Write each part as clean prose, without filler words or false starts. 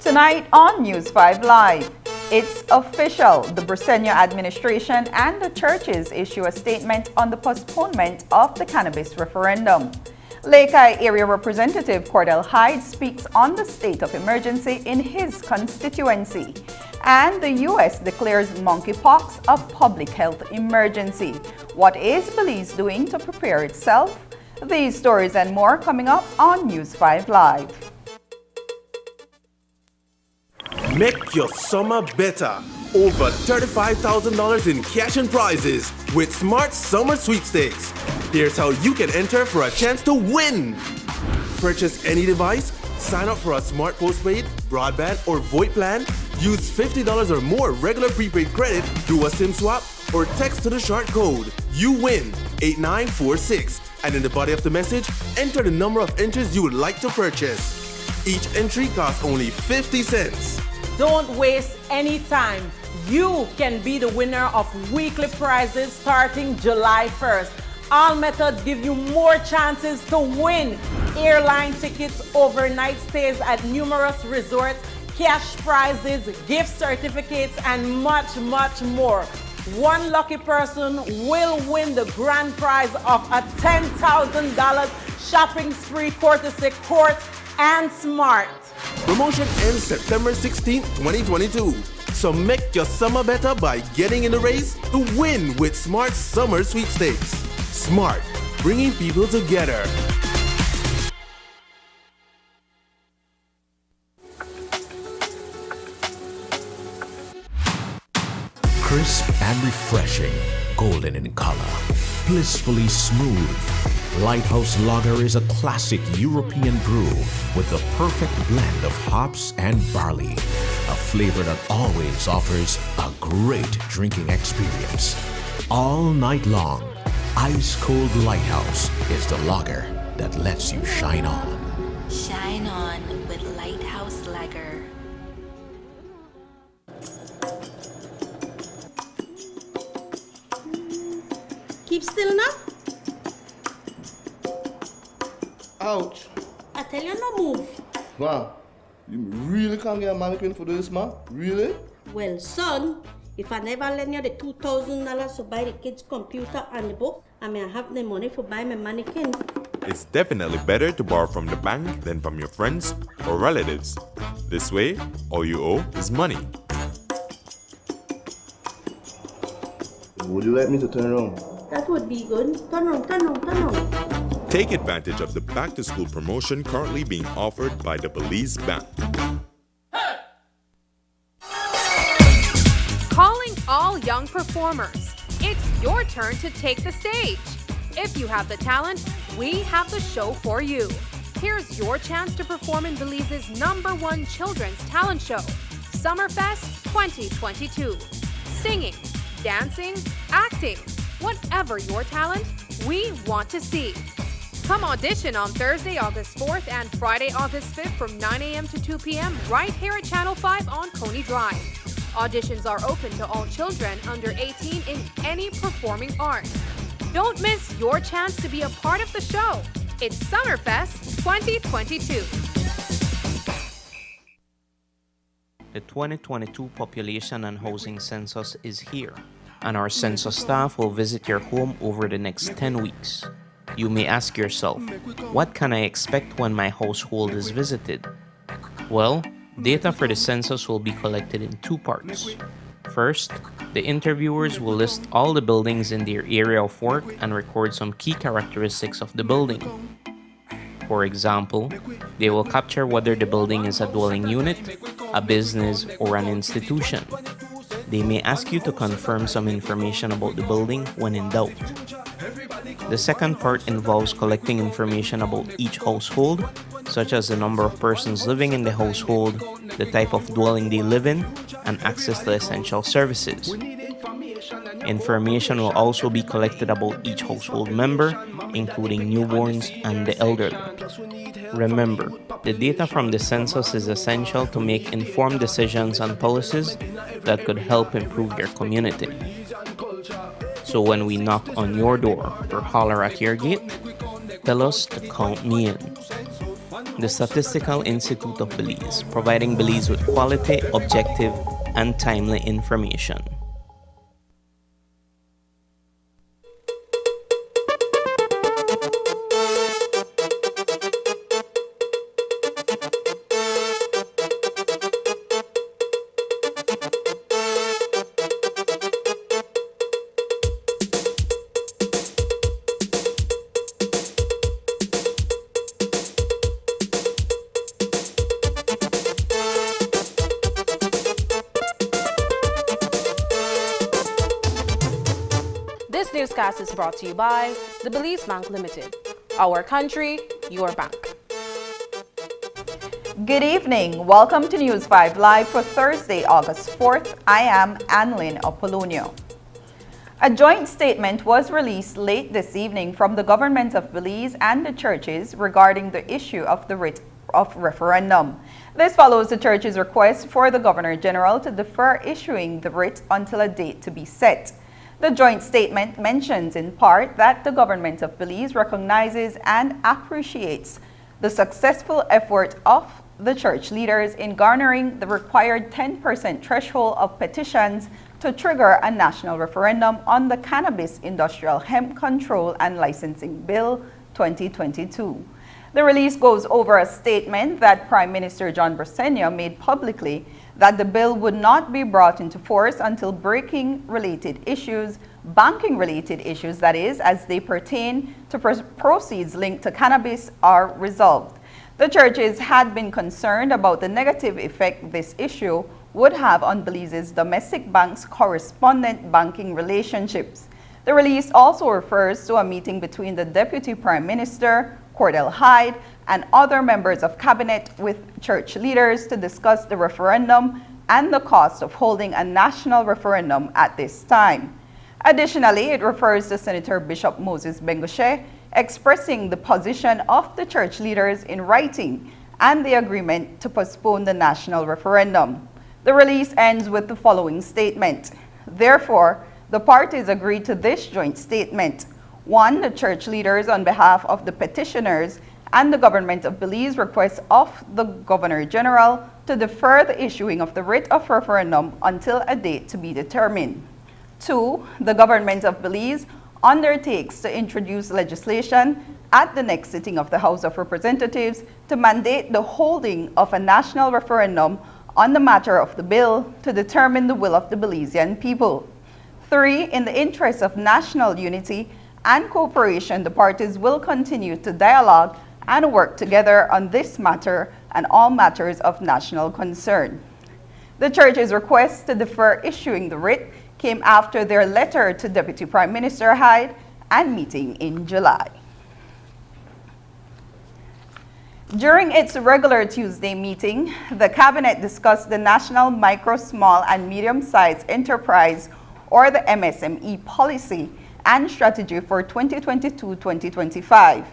Tonight on News 5 Live, it's official. The Briceño administration and the churches issue a statement on the postponement of the cannabis referendum. Lake Eye Area Representative Cordell Hyde speaks on the state of emergency in his constituency. And the U.S. declares monkeypox a public health emergency. What is Belize doing to prepare itself? These stories and more coming up on News 5 Live. Make your summer better. Over $35,000 in cash and prizes with Smart Summer Sweepstakes. Here's how you can enter for a chance to win. Purchase any device, sign up for a smart postpaid, broadband, or VoIP plan, use $50 or more regular prepaid credit, do a SIM swap, or text to the short code. You win 8946. And in the body of the message, enter the number of entries you would like to purchase. Each entry costs only 50 cents. Don't waste any time. You can be the winner of weekly prizes starting July 1st. All methods give you more chances to win. Airline tickets, overnight stays at numerous resorts, cash prizes, gift certificates, and much, much more. One lucky person will win the grand prize of a $10,000 shopping spree courtesy Court and Smart. Promotion ends September 16, 2022. So make your summer better by getting in the race to win with Smart Summer Sweepstakes. Smart, bringing people together. Crisp and refreshing, golden in color, blissfully smooth. Lighthouse Lager is a classic European brew with the perfect blend of hops and barley. A flavor that always offers a great drinking experience. All night long, ice-cold Lighthouse is the lager that lets you shine on. Shine on with Lighthouse Lager. Keep still now. Ouch. I tell you no move. Wow. You really can't get a mannequin for this, man? Really? Well, son, if I never lend you the $2,000 to buy the kids' computer and the book, I may have the money for buy my mannequin. It's definitely better to borrow from the bank than from your friends or relatives. This way, all you owe is money. Would you like me to turn around? That would be good. Turn on, turn on, turn on. Take advantage of the back-to-school promotion currently being offered by the Belize Bank. Calling all young performers. It's your turn to take the stage. If you have the talent, we have the show for you. Here's your chance to perform in Belize's #1 children's talent show, Summerfest 2022. Singing, dancing, acting, whatever your talent, we want to see. Come audition on Thursday, August 4th and Friday, August 5th from 9 a.m. to 2 p.m. right here at Channel 5 on Coney Drive. Auditions are open to all children under 18 in any performing art. Don't miss your chance to be a part of the show. It's Summerfest 2022. The 2022 population and housing census is here, and our census staff will visit your home over the next 10 weeks. You may ask yourself, what can I expect when my household is visited? Well, data for the census will be collected in 2 parts. First, the interviewers will list all the buildings in their area of work and record some key characteristics of the building. For example, they will capture whether the building is a dwelling unit, a business, or an institution. They may ask you to confirm some information about the building when in doubt. The second part involves collecting information about each household, such as the number of persons living in the household, the type of dwelling they live in, and access to essential services. Information will also be collected about each household member, including newborns and the elderly. Remember, the data from the census is essential to make informed decisions and policies that could help improve your community. So when we knock on your door or holler at your gate, tell us to count me in. the Statistical Institute of Belize, providing Belize with quality, objective, and timely information. This newscast is brought to you by the Belize Bank Limited. Our country, your bank. Good evening. Welcome to News 5 Live for Thursday, August 4th. I am Annlyn Apolonio. A joint statement was released late this evening from the government of Belize and the churches regarding the issue of the writ of referendum. This follows the church's request for the Governor General to defer issuing the writ until a date to be set. The joint statement mentions in part that the government of Belize recognizes and appreciates the successful effort of the church leaders in garnering the required 10% threshold of petitions to trigger a national referendum on the Cannabis Industrial Hemp Control and Licensing Bill 2022. The release goes over a statement that Prime Minister John Briceño made publicly that the bill would not be brought into force until banking-related issues, that is, as they pertain to proceeds linked to cannabis, are resolved. The churches had been concerned about the negative effect this issue would have on Belize's domestic banks' correspondent banking relationships. The release also refers to a meeting between the Deputy Prime Minister, Cordell Hyde, and other members of cabinet with church leaders to discuss the referendum and the cost of holding a national referendum at this time. Additionally, it refers to Senator Bishop Moses Bengoshe expressing the position of the church leaders in writing and the agreement to postpone the national referendum. The release ends with the following statement. Therefore, the parties agreed to this joint statement. 1. The church leaders, on behalf of the petitioners and the government of Belize, request of the Governor General to defer the issuing of the writ of referendum until a date to be determined. 2. The government of Belize undertakes to introduce legislation at the next sitting of the House of Representatives to mandate the holding of a national referendum on the matter of the bill to determine the will of the Belizean people. 3. In the interest of national unity and cooperation, the parties will continue to dialogue and work together on this matter and all matters of national concern. The church's request to defer issuing the writ came after their letter to Deputy Prime Minister Hyde and meeting in July. During its regular Tuesday meeting, the Cabinet discussed the National Micro, Small and Medium-Sized Enterprise, or the MSME policy and strategy for 2022-2025.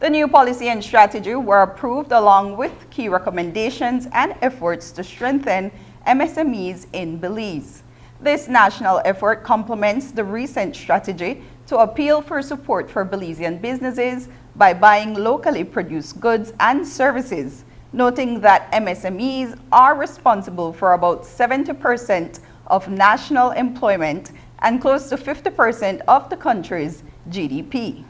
The new policy and strategy were approved along with key recommendations and efforts to strengthen MSMEs in Belize. This national effort complements the recent strategy to appeal for support for Belizean businesses by buying locally produced goods and services, noting that MSMEs are responsible for about 70% of national employment and close to 50% of the country's GDP.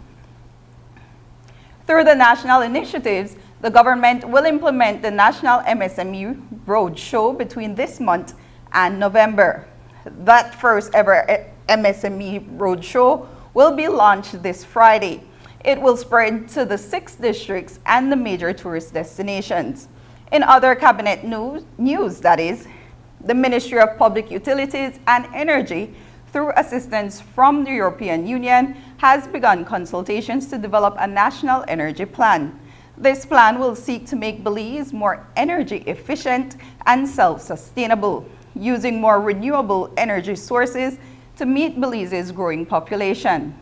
Through the national initiatives, the government will implement the National MSME Roadshow between this month and November. That first ever MSME Roadshow will be launched this Friday. It will spread to the 6 districts and the major tourist destinations. In other cabinet news, that is, the Ministry of Public Utilities and Energy, through assistance from the European Union, has begun consultations to develop a national energy plan. This plan will seek to make Belize more energy efficient and self-sustainable, using more renewable energy sources to meet Belize's growing population.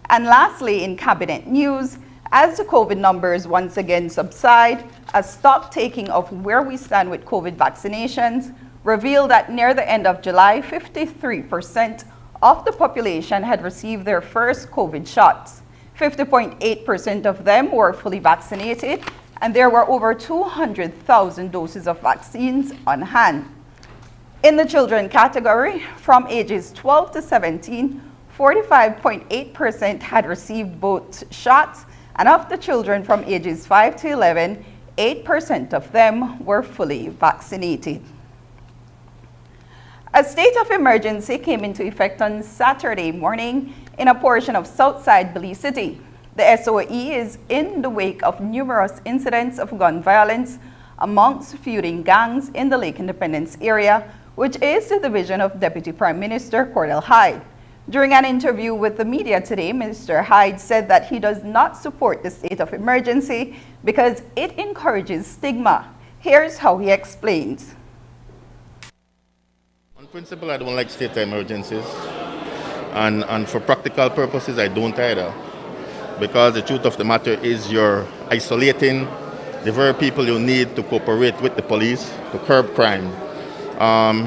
And lastly, in cabinet news, as the COVID numbers once again subside, a stock taking of where we stand with COVID vaccinations revealed that near the end of July, 53% of the population had received their first COVID shots. 50.8% of them were fully vaccinated, and there were over 200,000 doses of vaccines on hand. In the children category, from ages 12 to 17, 45.8% had received both shots, and of the children from ages 5 to 11, 8% of them were fully vaccinated. A state of emergency came into effect on Saturday morning in a portion of Southside Belize City. The SOE is in the wake of numerous incidents of gun violence amongst feuding gangs in the Lake Independence area, which is the division of Deputy Prime Minister Cordell Hyde. During an interview with the media today, Minister Hyde said that he does not support the state of emergency because it encourages stigma. Here's how he explains. On principle, I don't like state of emergencies. And for practical purposes, I don't either. Because the truth of the matter is you're isolating the very people you need to cooperate with the police to curb crime.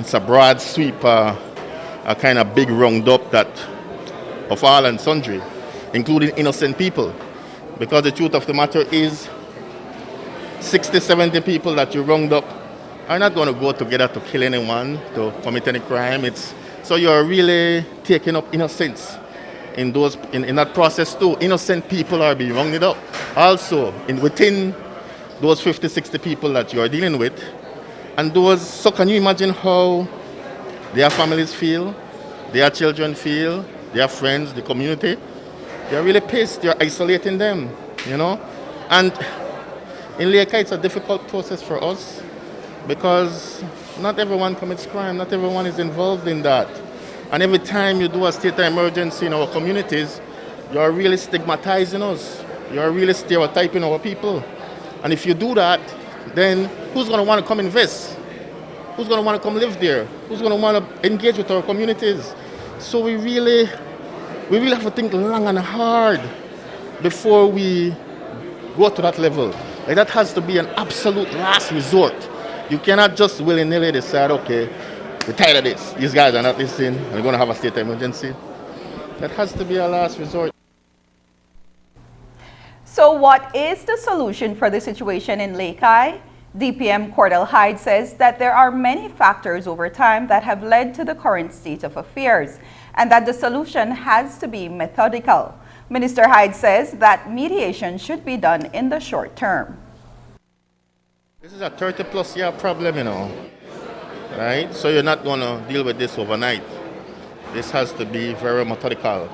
It's a broad sweep, a kind of big roundup that of all and sundry, including innocent people. Because the truth of the matter is 60, 70 people that you round up are not going to go together to kill anyone, to commit any crime. So you're really taking up innocence in that process too. Innocent people are being rounded up. Also, within those 50, 60 people that you're dealing with, and so can you imagine how their families feel, their children feel, their friends, the community? They're really pissed. You're isolating them, you know? And in Lake, it's a difficult process for us because not everyone commits crime, not everyone is involved in that. And every time you do a state of emergency in our communities, you're really stigmatizing us. You're really stereotyping our people. And if you do that, then who's going to want to come invest? Who's going to want to come live there? Who's going to want to engage with our communities? So we really have to think long and hard before we go to that level. Like that has to be an absolute last resort. You cannot just willy-nilly decide, okay, we're tired of this. These guys are not listening. We're going to have a state of emergency. That has to be a last resort. So what is the solution for the situation in Lake Eye? DPM Cordell Hyde says that there are many factors over time that have led to the current state of affairs and that the solution has to be methodical. Minister Hyde says that mediation should be done in the short term. This is a 30-plus year problem, you know, right? So you're not going to deal with this overnight. This has to be very methodical.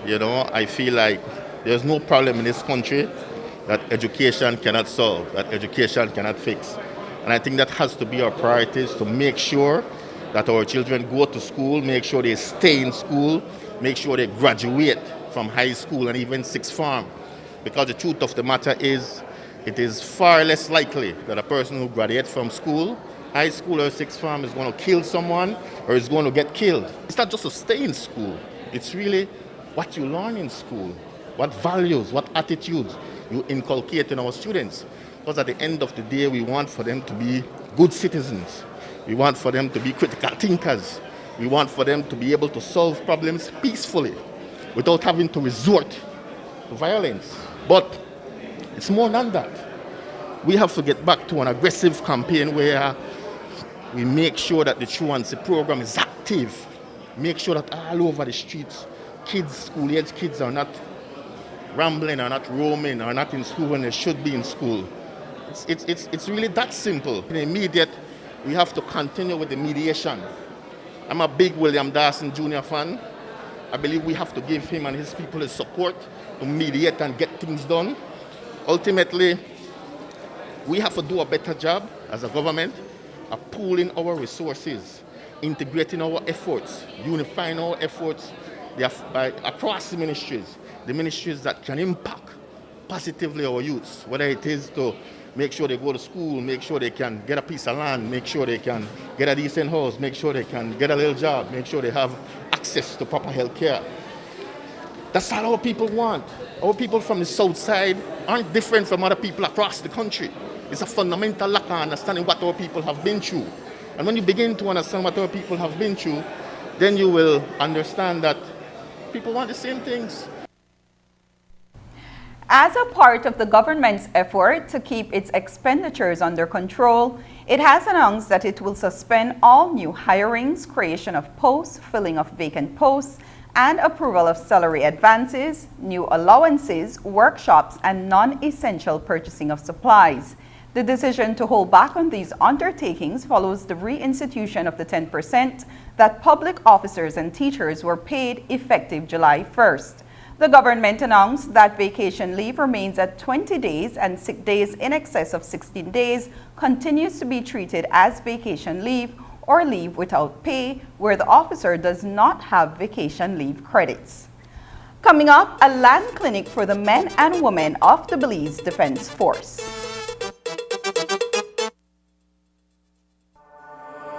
You know, I feel like there's no problem in this country that education cannot solve, that education cannot fix. And I think that has to be our priorities, to make sure that our children go to school, make sure they stay in school, make sure they graduate from high school and even sixth form. Because the truth of the matter is, it is far less likely that a person who graduates from school, high school or sixth form, is going to kill someone or is going to get killed. It's not just to stay in school. It's really what you learn in school, what values, what attitudes you inculcate in our students. Because at the end of the day, we want for them to be good citizens. We want for them to be critical thinkers. We want for them to be able to solve problems peacefully without having to resort to violence. But it's more than that. We have to get back to an aggressive campaign where we make sure that the truancy program is active. Make sure that all over the streets, kids, school-age kids are not rambling, are not roaming, are not in school when they should be in school. It's really that simple. In the immediate, we have to continue with the mediation. I'm a big William Dawson Jr. fan. I believe we have to give him and his people his support to mediate and get things done. Ultimately, we have to do a better job as a government of pooling our resources, integrating our efforts, unifying our efforts across the ministries that can impact positively our youths, whether it is to make sure they go to school, make sure they can get a piece of land, make sure they can get a decent house, make sure they can get a little job, make sure they have access to proper health care. That's all our people want. Our people from the south side aren't different from other people across the country. It's a fundamental lack of understanding what our people have been through. And when you begin to understand what our people have been through, then you will understand that people want the same things. As a part of the government's effort to keep its expenditures under control, it has announced that it will suspend all new hirings, creation of posts, filling of vacant posts, and approval of salary advances, new allowances, workshops, and non-essential purchasing of supplies. The decision to hold back on these undertakings follows the reinstitution of the 10% that public officers and teachers were paid effective July 1st. The government announced that vacation leave remains at 20 days and sick days in excess of 16 days continues to be treated as vacation leave or leave without pay where the officer does not have vacation leave credits. Coming up, a land clinic for the men and women of the Belize Defense Force.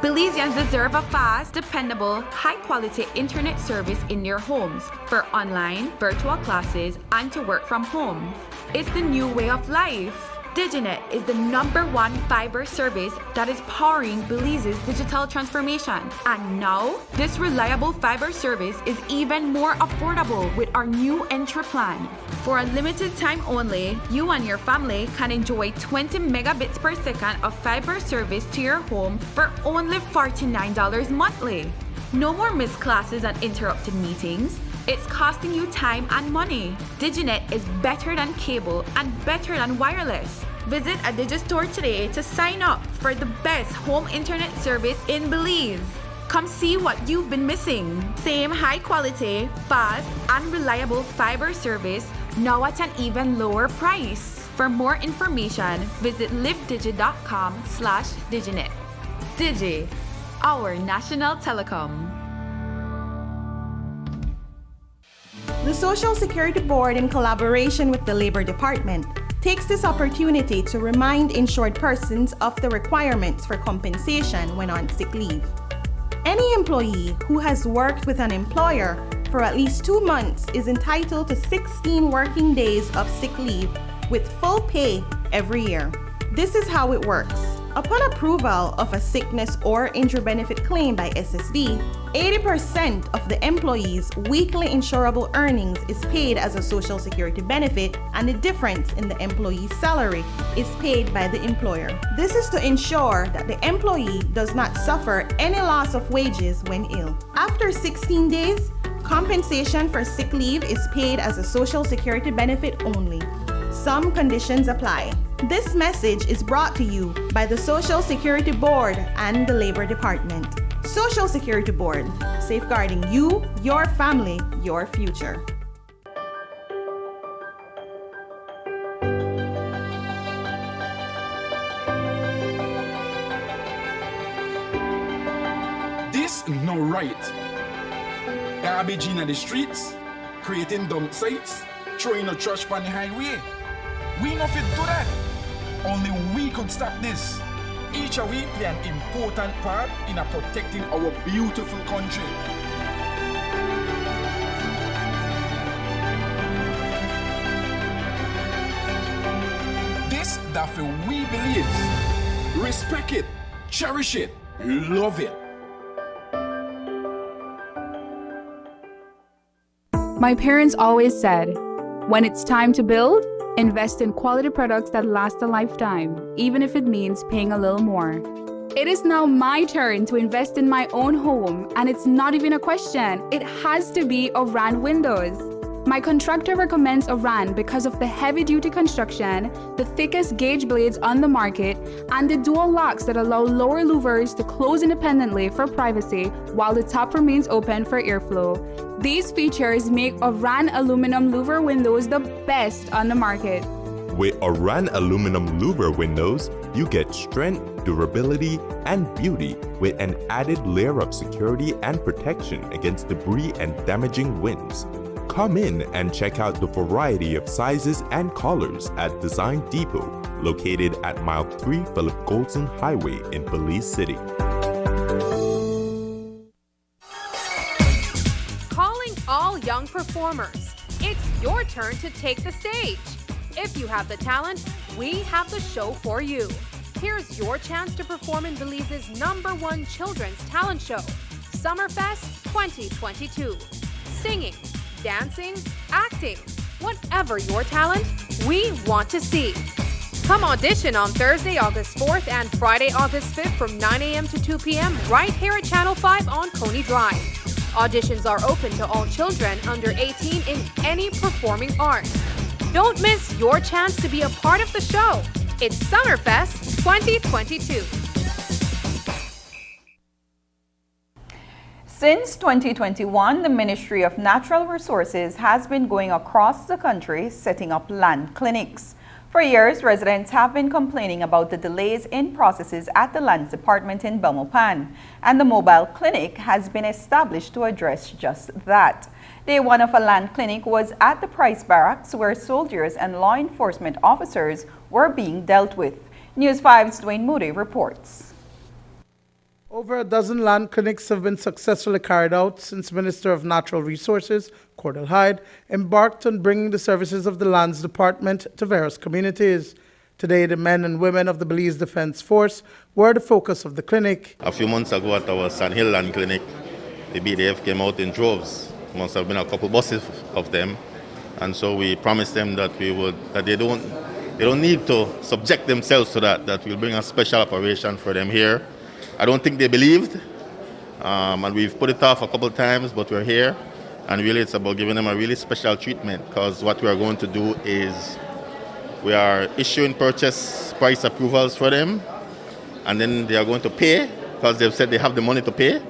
Belizeans deserve a fast, dependable, high-quality internet service in their homes for online, virtual classes, and to work from home. It's the new way of life. Diginet is the #1 fiber service that is powering Belize's digital transformation. And now, this reliable fiber service is even more affordable with our new entry plan. For a limited time only, you and your family can enjoy 20 megabits per second of fiber service to your home for only $49 monthly. No more missed classes and interrupted meetings. It's costing you time and money. Diginet is better than cable and better than wireless. Visit a Digi store today to sign up for the best home internet service in Belize. Come see what you've been missing. Same high quality, fast, and reliable fiber service now at an even lower price. For more information, visit livedigi.com/Diginet. Digi, our national telecom. The Social Security Board, in collaboration with the Labor Department, takes this opportunity to remind insured persons of the requirements for compensation when on sick leave. Any employee who has worked with an employer for at least 2 months is entitled to 16 working days of sick leave with full pay every year. This is how it works. Upon approval of a sickness or injury benefit claim by SSD, 80% of the employee's weekly insurable earnings is paid as a Social Security benefit, and the difference in the employee's salary is paid by the employer. This is to ensure that the employee does not suffer any loss of wages when ill. After 16 days, compensation for sick leave is paid as a Social Security benefit only. Some conditions apply. This message is brought to you by the Social Security Board and the Labor Department. Social Security Board, safeguarding you, your family, your future. This no right. Garbage in the streets, creating dump sites, throwing a trash on the highway. We no fit do that. Only we could stop this. Each of we play an important part in protecting our beautiful country. This that we believe. Respect it, cherish it, love it. My parents always said, when it's time to build, invest in quality products that last a lifetime, even if it means paying a little more. It is now my turn to invest in my own home, and it's not even a question. It has to be Oran Windows. My contractor recommends Oran because of the heavy-duty construction, the thickest gauge blades on the market, and the dual locks that allow lower louvers to close independently for privacy while the top remains open for airflow. These features make Oran aluminum louver windows the best on the market. With Oran aluminum louver windows, you get strength, durability, and beauty with an added layer of security and protection against debris and damaging winds. Come in and check out the variety of sizes and colors at Design Depot, located at Mile 3 Philip Goldson Highway in Belize City. Calling all young performers. It's your turn to take the stage. If you have the talent, we have the show for you. Here's your chance to perform in Belize's #1 children's talent show, Summerfest 2022. Singing, dancing, acting. Whatever your talent, we want to see. Come audition on Thursday, August 4th and Friday, August 5th from 9 a.m. to 2 p.m. right here at Channel 5 on Coney Drive. Auditions are open to all children under 18 in any performing art. Don't miss your chance to be a part of the show. It's Summerfest 2022. Since 2021, the Ministry of Natural Resources has been going across the country setting up land clinics. For years, residents have been complaining about the delays in processes at the Lands Department in Belmopan, and the mobile clinic has been established to address just that. Day one of a land clinic was at the Price Barracks, where soldiers and law enforcement officers were being dealt with. News 5's Dwayne Moody reports. Over a dozen land clinics have been successfully carried out since Minister of Natural Resources, Cordell Hyde, embarked on bringing the services of the Lands Department to various communities. Today, the men and women of the Belize Defense Force were the focus of the clinic. A few months ago at our Sand Hill Land Clinic, the BDF came out in droves. Must have been a couple buses of them. And so we promised them that they don't need to subject themselves to that we'll bring a special operation for them here. I don't think they believed, and we've put it off a couple of times, but we're here, and really it's about giving them a really special treatment, because what we are going to do is we are issuing purchase price approvals for them, and then they are going to pay, because they've said they have the money to pay,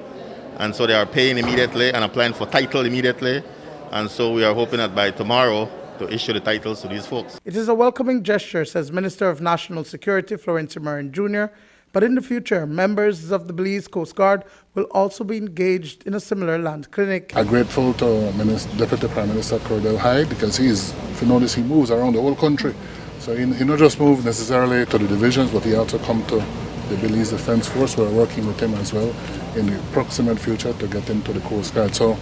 and so they are paying immediately and applying for title immediately, and so we are hoping that by tomorrow to issue the titles to these folks. It is a welcoming gesture, says Minister of National Security Florence Marin Jr., but in the future, members of the Belize Coast Guard will also be engaged in a similar land clinic. I'm grateful to Deputy Prime Minister Cordell Hyde, because if you notice, he moves around the whole country. So he not just moved necessarily to the divisions, but he also come to the Belize Defense Force. We're working with him as well in the proximate future to get into the Coast Guard. So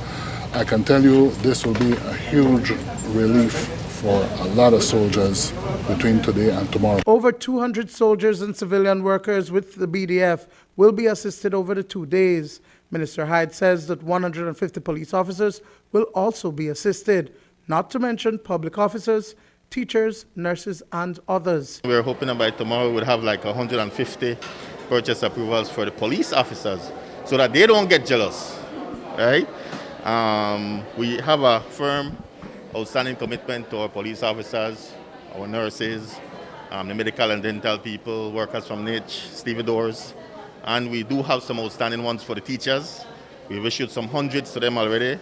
I can tell you this will be a huge relief for a lot of soldiers between today and tomorrow. Over 200 soldiers and civilian workers with the BDF will be assisted over the 2 days. Minister Hyde says that 150 police officers will also be assisted, not to mention public officers, teachers, nurses, and others. We're hoping that by tomorrow we'll have like 150 purchase approvals for the police officers so that they don't get jealous, right? We have a firm outstanding commitment to our police officers, our nurses, the medical and dental people, workers from niche, stevedores, and we do have some outstanding ones for the teachers. We've issued some hundreds to them already.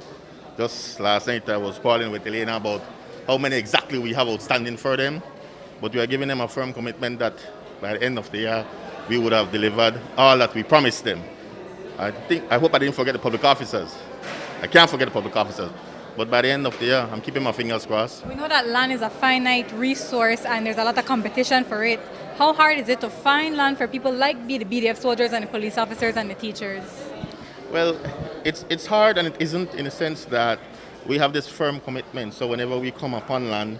Just last night I was calling with Elena about how many exactly we have outstanding for them, but we are giving them a firm commitment that by the end of the year we would have delivered all that we promised them. I hope I didn't forget the public officers. I can't forget the public officers. But by the end of the year, I'm keeping my fingers crossed. We know that land is a finite resource and there's a lot of competition for it. How hard is it to find land for people like the BDF soldiers and the police officers and the teachers? Well, it's hard, and it isn't in the sense that we have this firm commitment. So whenever we come upon land,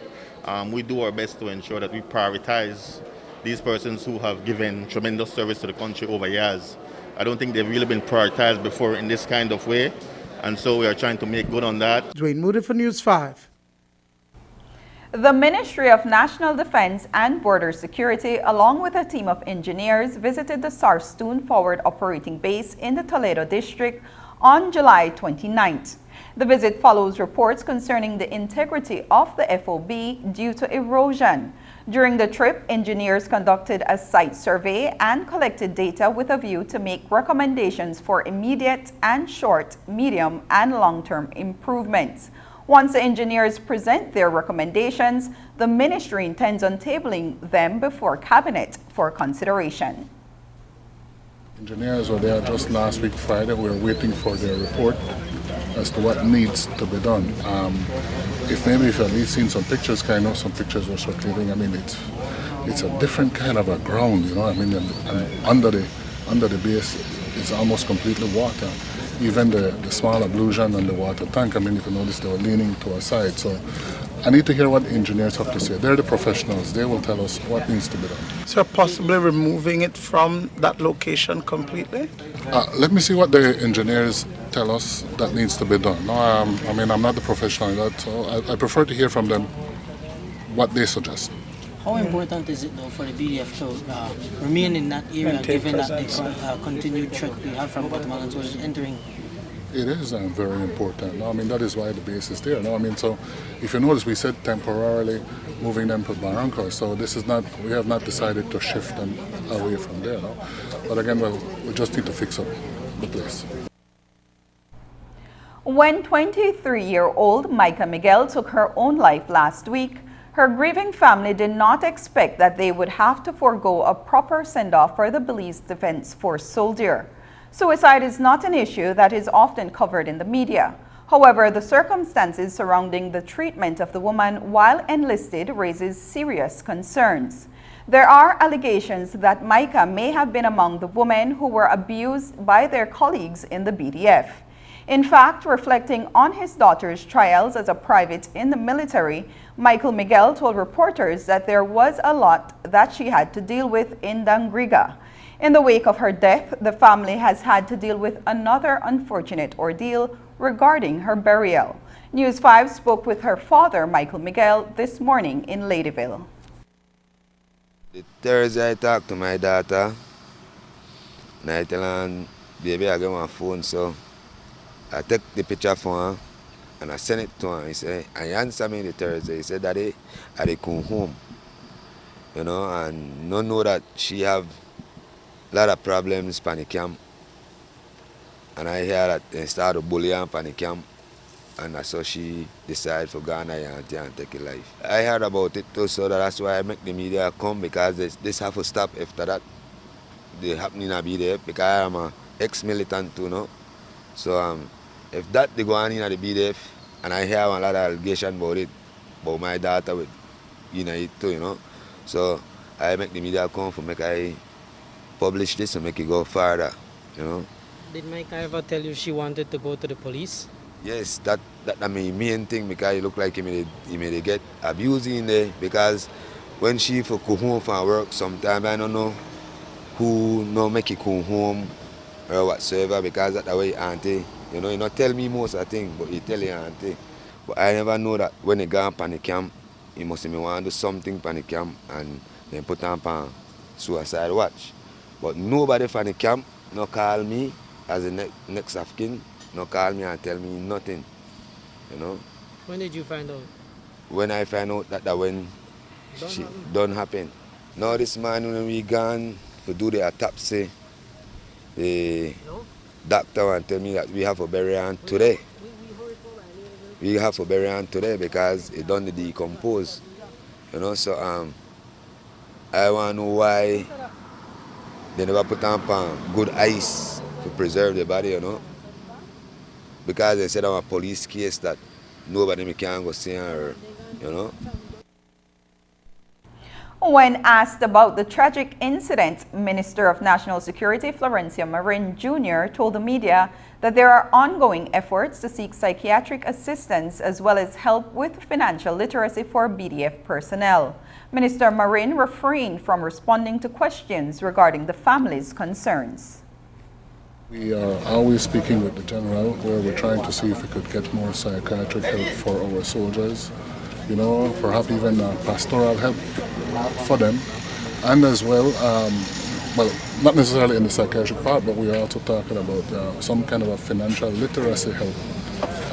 we do our best to ensure that we prioritize these persons who have given tremendous service to the country over years. I don't think they've really been prioritized before in this kind of way. And so we are trying to make good on that. Dwayne Moody for News 5. The Ministry of National Defense and Border Security, along with a team of engineers, visited the Sarstoon Forward Operating Base in the Toledo District on July 29th. The visit follows reports concerning the integrity of the FOB due to erosion. During the trip, engineers conducted a site survey and collected data with a view to make recommendations for immediate and short, medium, and long-term improvements. Once the engineers present their recommendations, the ministry intends on tabling them before Cabinet for consideration. Engineers were there just last week, Friday. We were waiting for their report as to what needs to be done. If you've at least seen some pictures, I know some pictures were circulating. I mean, it's a different kind of a ground, you know. I mean, and under the base, it's almost completely water. even the small ablution and the water tank, I mean, if you notice, they were leaning to our side. So I need to hear what the engineers have to say. They're the professionals. They will tell us what needs to be done. So possibly removing it from that location completely? Let me see what the engineers tell us that needs to be done. No, I mean, I'm not the professional in that, so I prefer to hear from them what they suggest. How important is it, though, for the BDF to remain in that area, given that the continued threat we have from Guatemalan soldiers entering? It is very important. No, I mean, that is why the base is there. No, I mean, so if you notice, we said temporarily moving them to Barranca. So this is not, we have not decided to shift them away from there. No? But again, well, we just need to fix up the place. When 23-year-old Micah Miguel took her own life last week, her grieving family did not expect that they would have to forego a proper send-off for the Belize Defense Force soldier. Suicide is not an issue that is often covered in the media. However, the circumstances surrounding the treatment of the woman while enlisted raises serious concerns. There are allegations that Micah may have been among the women who were abused by their colleagues in the BDF. In fact, reflecting on his daughter's trials as a private in the military, Michael Miguel told reporters that there was a lot that she had to deal with in Dangriga. In the wake of her death, the family has had to deal with another unfortunate ordeal regarding her burial. News 5 spoke with her father, Michael Miguel, this morning in Ladyville. The Thursday I talked to my daughter, and I tell her, baby, I get my phone, so I take the picture for her, and I send it to her. He said, and he answered me the Thursday. He said, Daddy, I come home, you know, and not know that she have a lot of problems in the camp. And I hear that they start to bully her in the camp, and that's how she decided to go on and take her life. I heard about it too, so that's why I make the media come, because this have to stop after that. The happening will be there, because I am an ex-militant too, no? So if that they go on in the BDF, and I hear a lot of allegations about it, about my daughter with it too, you know. So I make the media come for make I publish this and make it go further, you know. Did Micah ever tell you she wanted to go to the police? Yes, that's my main thing, because it look like he may get abused in there, because when she for go home from work, sometimes I don't know who no make it come home or whatsoever, because that's the way auntie, you know, not tell me most of the thing, but he tell your auntie. But I never know that when he go on the camp, he must me want to do something on the camp and then put on suicide watch. But nobody from the camp no call me as the next of kin, no call me and tell me nothing, you know. When did you find out? When I find out that when don't happen. Now this man, when we gone to do the autopsy, the doctor want to tell me that we have to bury him today. We have to bury him today because it done decompose, you know. So I want to know why they never put on good ice to preserve the body, you know. Because they said on a police case that nobody can go see her, you know. When asked about the tragic incident, Minister of National Security Florencia Marin Jr. told the media that there are ongoing efforts to seek psychiatric assistance as well as help with financial literacy for BDF personnel. Minister Marin refrained from responding to questions regarding the family's concerns. We are always speaking with the General, where we're trying to see if we could get more psychiatric help for our soldiers, you know, perhaps even pastoral help for them. And as well, well, not necessarily in the psychiatric part, but we are also talking about some kind of a financial literacy help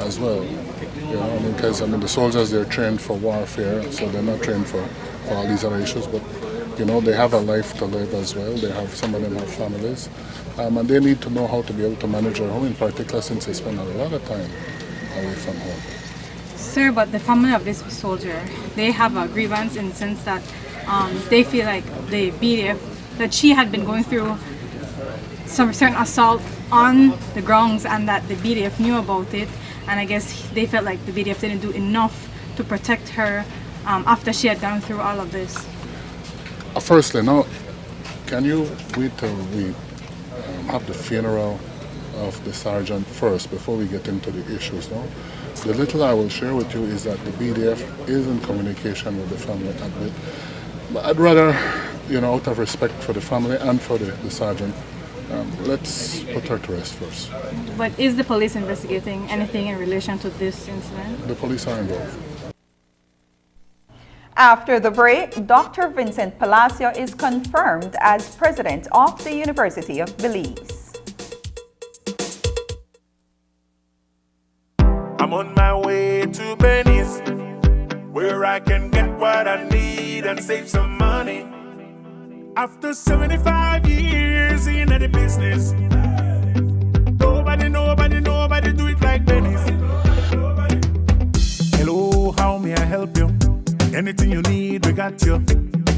as well. You know, because the soldiers, they're trained for warfare, so they're not trained for all these other issues, but you know, they have a life to live as well. They have, some of them have families, and they need to know how to be able to manage their home, in particular since they spend a lot of time away from home. Sir, but the family of this soldier, they have a grievance in the sense that they feel like the BDF, that she had been going through some certain assault on the grounds and that the BDF knew about it, and I guess they felt like the BDF didn't do enough to protect her after she had gone through all of this. Firstly, now, can you wait till we have the funeral of the sergeant first before we get into the issues now. The little I will share with you is that the BDF is in communication with the family a bit. But I'd rather, out of respect for the family and for the sergeant, let's put her to rest first. But is the police investigating anything in relation to this incident? The police are involved. After the break, Dr. Vincent Palacio is confirmed as president of the University of Belize. I'm on my way to Belize, where I can get what I need and save some money. After 75 years in the business, nobody do it like Belize. Hello, how may I help you? Anything you need, we got you.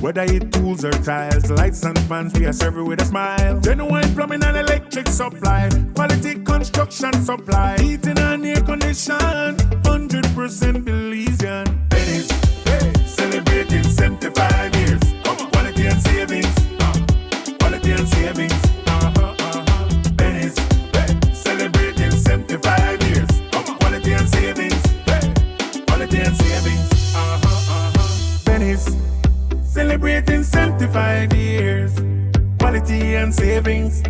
Whether it tools or tiles, lights and fans, we are serving with a smile. Genuine plumbing and electric supply, quality construction supply, heating and air condition, 100% Belizean. Belize, celebrating 75 years. Quality and savings, quality and savings. Belize, celebrating 75 years. Quality and savings, quality and savings. Belize, celebrating 75 years. Quality and savings.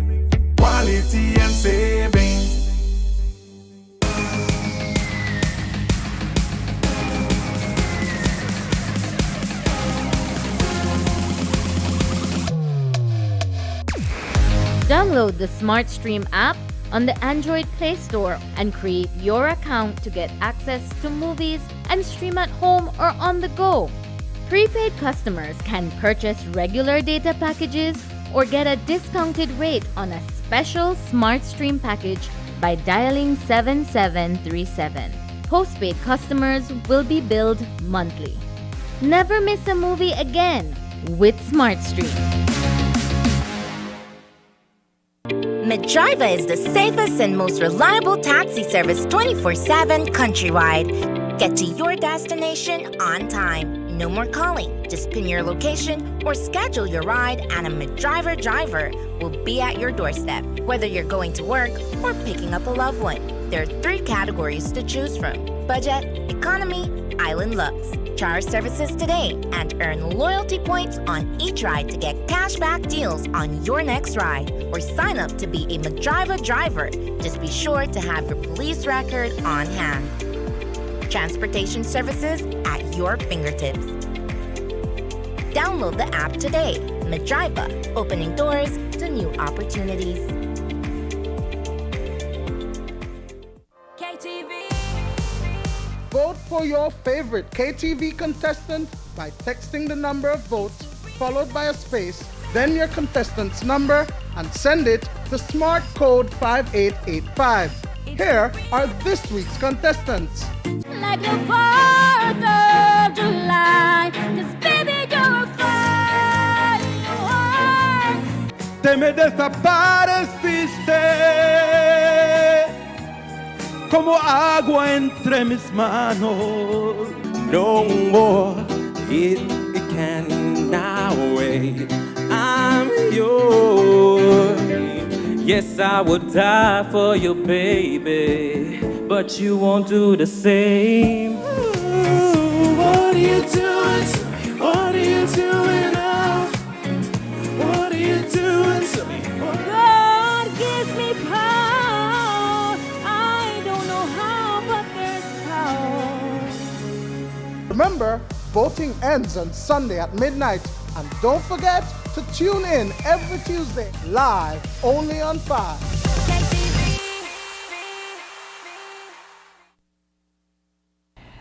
Quality and savings. Download the SmartStream app on the Android Play Store and create your account to get access to movies and stream at home or on the go. Prepaid customers can purchase regular data packages or get a discounted rate on a special SmartStream package by dialing 7737. Postpaid customers will be billed monthly. Never miss a movie again with SmartStream. Medriva is the safest and most reliable taxi service 24/7 countrywide. Get to your destination on time. No more calling. Just pin your location or schedule your ride and a Medriva driver will be at your doorstep. Whether you're going to work or picking up a loved one, there are 3 categories to choose from: budget, economy, Island Lux. Try our services today and earn loyalty points on each ride to get cashback deals on your next ride, or sign up to be a Medriva driver. Just be sure to have your police record on hand. Transportation services at your fingertips. Download the app today. Medriva, opening doors to new opportunities. Vote for your favorite KTV contestant by texting the number of votes followed by a space, then your contestant's number, and send it to smart code 5885. Here are this week's contestants. Like the 4th of July, 'cause baby you're a firework. Te me desapareciste como agua entre mis manos. No more, it can now wait. I'm yours. Yes, I would die for you, baby, but you won't do the same. Ooh, what are you doing to me? What are you doing now? What are you doing to me? God gives me power. I don't know how, but there's power. Remember, voting ends on Sunday at midnight. And don't forget to tune in every Tuesday, live, only on 5.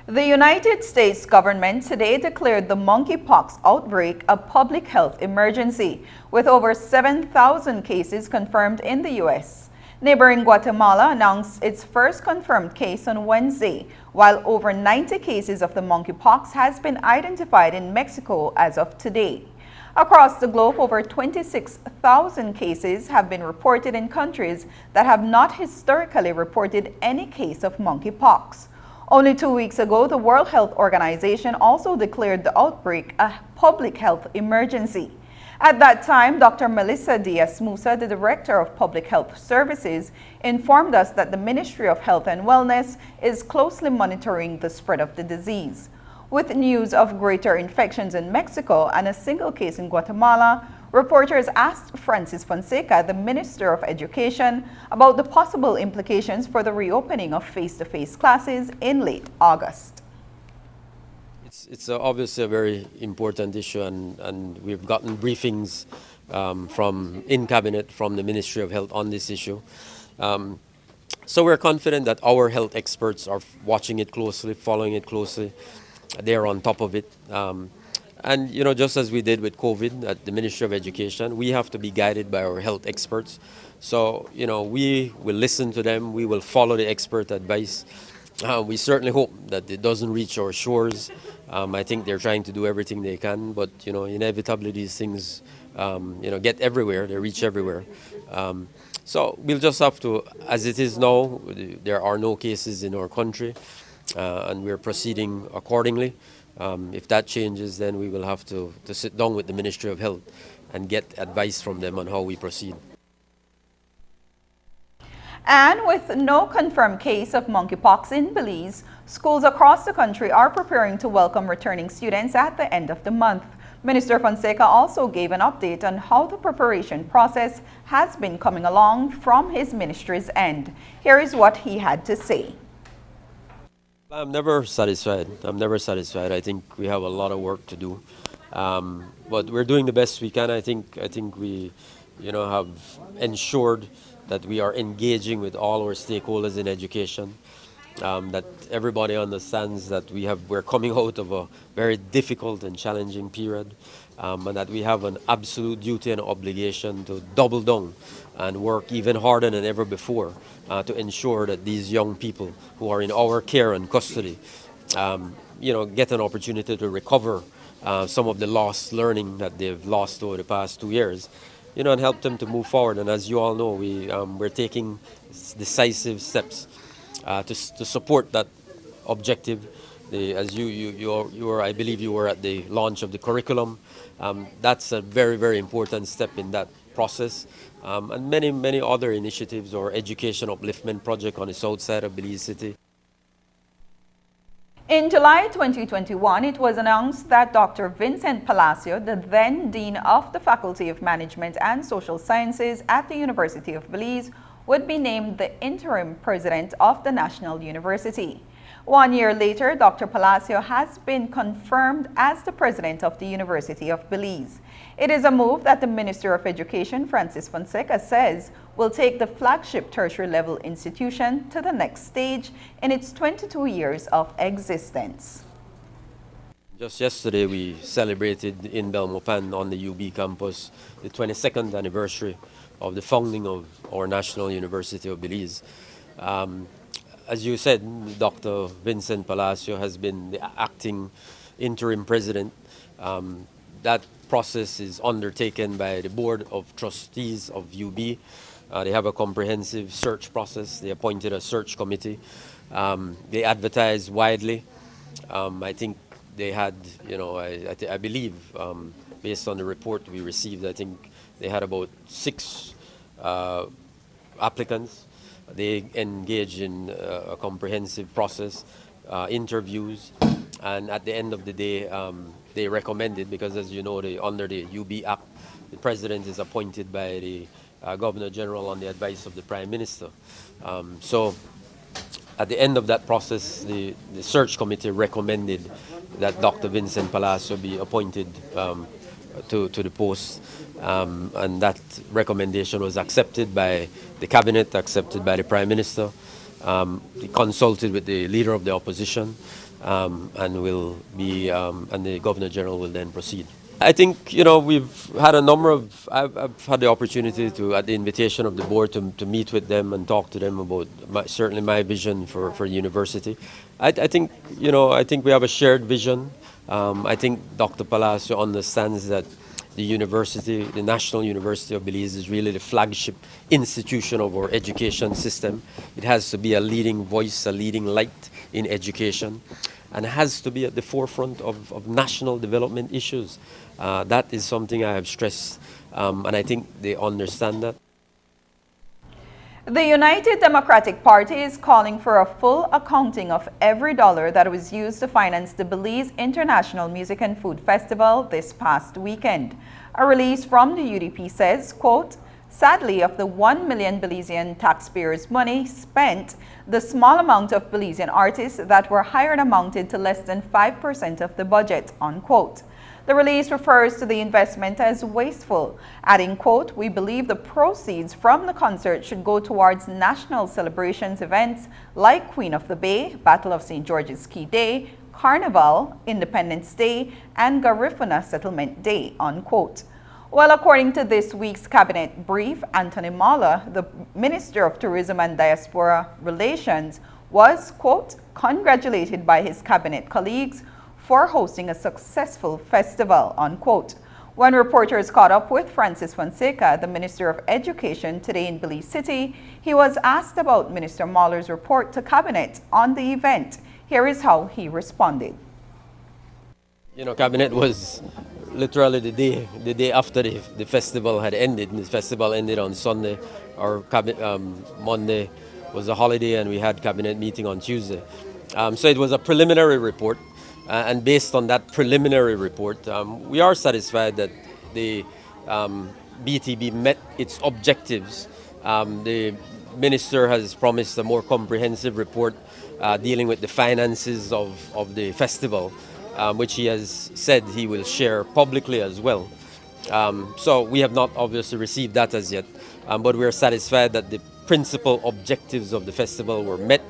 The United States government today declared the monkeypox outbreak a public health emergency, with over 7,000 cases confirmed in the U.S. Neighboring Guatemala announced its first confirmed case on Wednesday, while over 90 cases of the monkeypox has been identified in Mexico as of today. Across the globe, over 26,000 cases have been reported in countries that have not historically reported any case of monkeypox. Only 2 weeks ago, the World Health Organization also declared the outbreak a public health emergency. At that time, Dr. Melissa Diaz-Musa, the Director of Public Health Services, informed us that the Ministry of Health and Wellness is closely monitoring the spread of the disease. With news of greater infections in Mexico and a single case in Guatemala, reporters asked Francis Fonseca, the Minister of Education, about the possible implications for the reopening of face-to-face classes in late August. It's obviously a very important issue, and we've gotten briefings from in cabinet from the Ministry of Health on this issue. So we're confident that our health experts are watching it closely, following it closely. They're on top of it. And, you know, just as we did with COVID at the Ministry of Education, we have to be guided by our health experts. So, you know, we will listen to them. We will follow the expert advice. We certainly hope that it doesn't reach our shores. I think they're trying to do everything they can, but, you know, inevitably these things, you know, get everywhere. They reach everywhere. So we'll just have to, as it is now, there are no cases in our country, and we're proceeding accordingly. If that changes, then we will have to sit down with the Ministry of Health and get advice from them on how we proceed. And with no confirmed case of monkeypox in Belize, schools across the country are preparing to welcome returning students at the end of the month. Minister Fonseca also gave an update on how the preparation process has been coming along from his ministry's end. Here is what he had to say. I'm never satisfied. I think we have a lot of work to do, but we're doing the best we can. I think we, you know, have ensured that we are engaging with all our stakeholders in education. That everybody understands that we're coming out of a very difficult and challenging period, and that we have an absolute duty and obligation to double down and work even harder than ever before to ensure that these young people who are in our care and custody, you know, get an opportunity to recover some of the lost learning that they've lost over the past 2 years, you know, and help them to move forward. And as you all know, we're taking decisive steps to support that objective. As you were, I believe you were at the launch of the curriculum. That's a very, very important step in that process. And many other initiatives or education upliftment project on the south side of Belize City. In July 2021, it was announced that Dr. Vincent Palacio, the then Dean of the Faculty of Management and Social Sciences at the University of Belize, would be named the interim president of the National University. 1 year later, Dr. Palacio has been confirmed as the president of the University of Belize. It is a move that the Minister of Education, Francis Fonseca, says will take the flagship tertiary level institution to the next stage in its 22 years of existence. Just yesterday, we celebrated in Belmopan on the UB campus the 22nd anniversary of the founding of our National University of Belize. As you said, Dr. Vincent Palacio has been the acting interim president. That process is undertaken by the Board of Trustees of UB. They have a comprehensive search process. They appointed a search committee. They advertised widely. I think they had, you know, I believe, based on the report we received, I think they had about 6 applicants. They engaged in a comprehensive process, interviews, and at the end of the day, they recommended, because as you know, under the UB Act, the president is appointed by the Governor General on the advice of the Prime Minister. So at the end of that process, the search committee recommended that Dr. Vincent Palacio be appointed to the post, and that recommendation was accepted by the cabinet, accepted by the Prime Minister. He consulted with the leader of the opposition, and will be, and the Governor General will then proceed. I think, you know, we've had a number of, I've had the opportunity to, at the invitation of the board, to meet with them and talk to them about certainly my vision for the university. I think, you know, I think we have a shared vision. I think Dr. Palacio understands that the university, the National University of Belize, is really the flagship institution of our education system. It has to be a leading voice, a leading light in education. and has to be at the forefront of national development issues. That is something I have stressed, and I think they understand that. The United Democratic Party is calling for a full accounting of every dollar that was used to finance the Belize International Music and Food Festival this past weekend. A release from the UDP says, quote, sadly, of the 1 million Belizean taxpayers' money spent, the small amount of Belizean artists that were hired amounted to less than 5% of the budget, unquote. The release refers to the investment as wasteful, adding, quote, we believe the proceeds from the concert should go towards national celebrations events like Queen of the Bay, Battle of St. George's Key Day, Carnival, Independence Day, and Garifuna Settlement Day, unquote. Well, according to this week's cabinet brief, Anthony Mala, the Minister of Tourism and Diaspora Relations, was, quote, congratulated by his cabinet colleagues for hosting a successful festival, unquote. When reporters caught up with Francis Fonseca, the Minister of Education, today in Belize City, he was asked about Minister Mahler's report to Cabinet on the event. Here is how he responded. You know, Cabinet was literally the day after the festival had ended. The festival ended on Sunday. Our Monday was a holiday, and we had Cabinet meeting on Tuesday. So it was a preliminary report. And based on that preliminary report, we are satisfied that the BTB met its objectives. The minister has promised a more comprehensive report dealing with the finances of the festival, which he has said he will share publicly as well. So we have not obviously received that as yet, but we are satisfied that the principal objectives of the festival were met.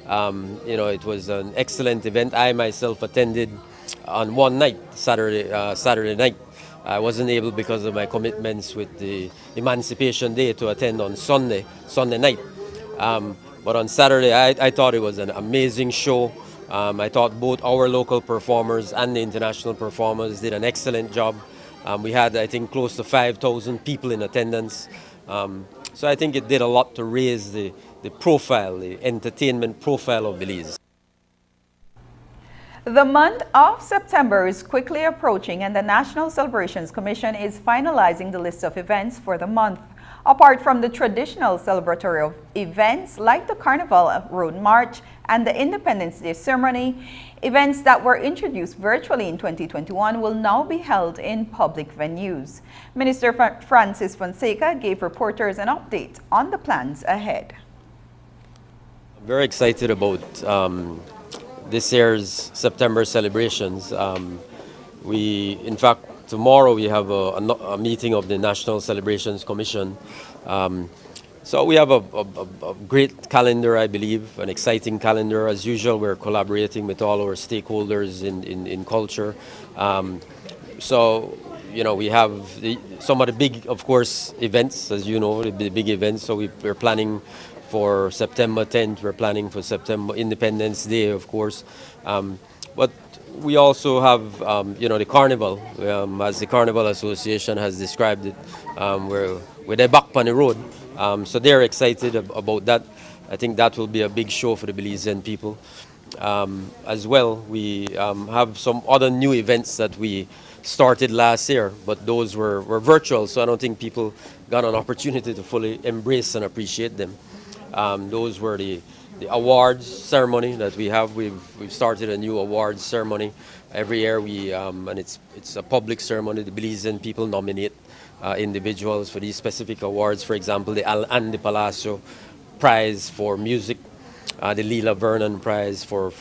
You know, it was an excellent event. I myself attended on one night, Saturday night. I wasn't able because of my commitments with the Emancipation Day to attend on Sunday night. But on Saturday, I thought it was an amazing show. I thought both our local performers and the international performers did an excellent job. We had, I think, close to 5,000 people in attendance. So I think it did a lot to raise the profile, the entertainment profile of Belize. The month of September is quickly approaching, and the National Celebrations Commission is finalizing the list of events for the month. Apart from the traditional celebratory events like the Carnival Road March and the Independence Day ceremony, events that were introduced virtually in 2021 will now be held in public venues. Minister Francis Fonseca gave reporters an update on the plans ahead. I'm very excited about this year's September celebrations. In fact, tomorrow we have a meeting of the National Celebrations Commission. So we have a great calendar, I believe, an exciting calendar. As usual, we're collaborating with all our stakeholders in culture. So, you know, we have some of the big, of course, events, as you know, the big events. So we're planning for September 10th, we're planning for September Independence Day, of course. But we also have, you know, the Carnival, as the Carnival Association has described it, where they're back on the road. So they're excited about that. I think that will be a big show for the Belizean people. As well, we have some other new events that we started last year, but those were virtual, so I don't think people got an opportunity to fully embrace and appreciate them. Those were the awards ceremony that we have. We've started a new awards ceremony every year. And it's a public ceremony. The Belizean people nominate individuals for these specific awards. For example, the Andy Palacio Prize for music, the Leela Vernon Prize for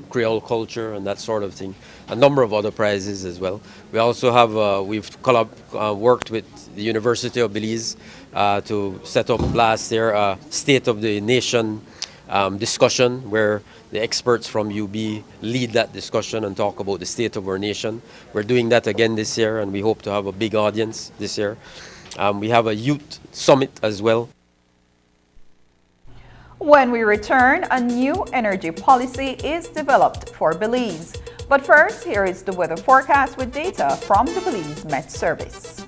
Creole culture and that sort of thing. A number of other prizes as well. We also have we've worked with the University of Belize to set up last year a State of the Nation discussion where the experts from UB lead that discussion and talk about the state of our nation. We're doing that again this year, and we hope to have a big audience this year. We have a youth summit as well. When we return, a new energy policy is developed for Belize. But first, here is the weather forecast with data from the Belize Met Service.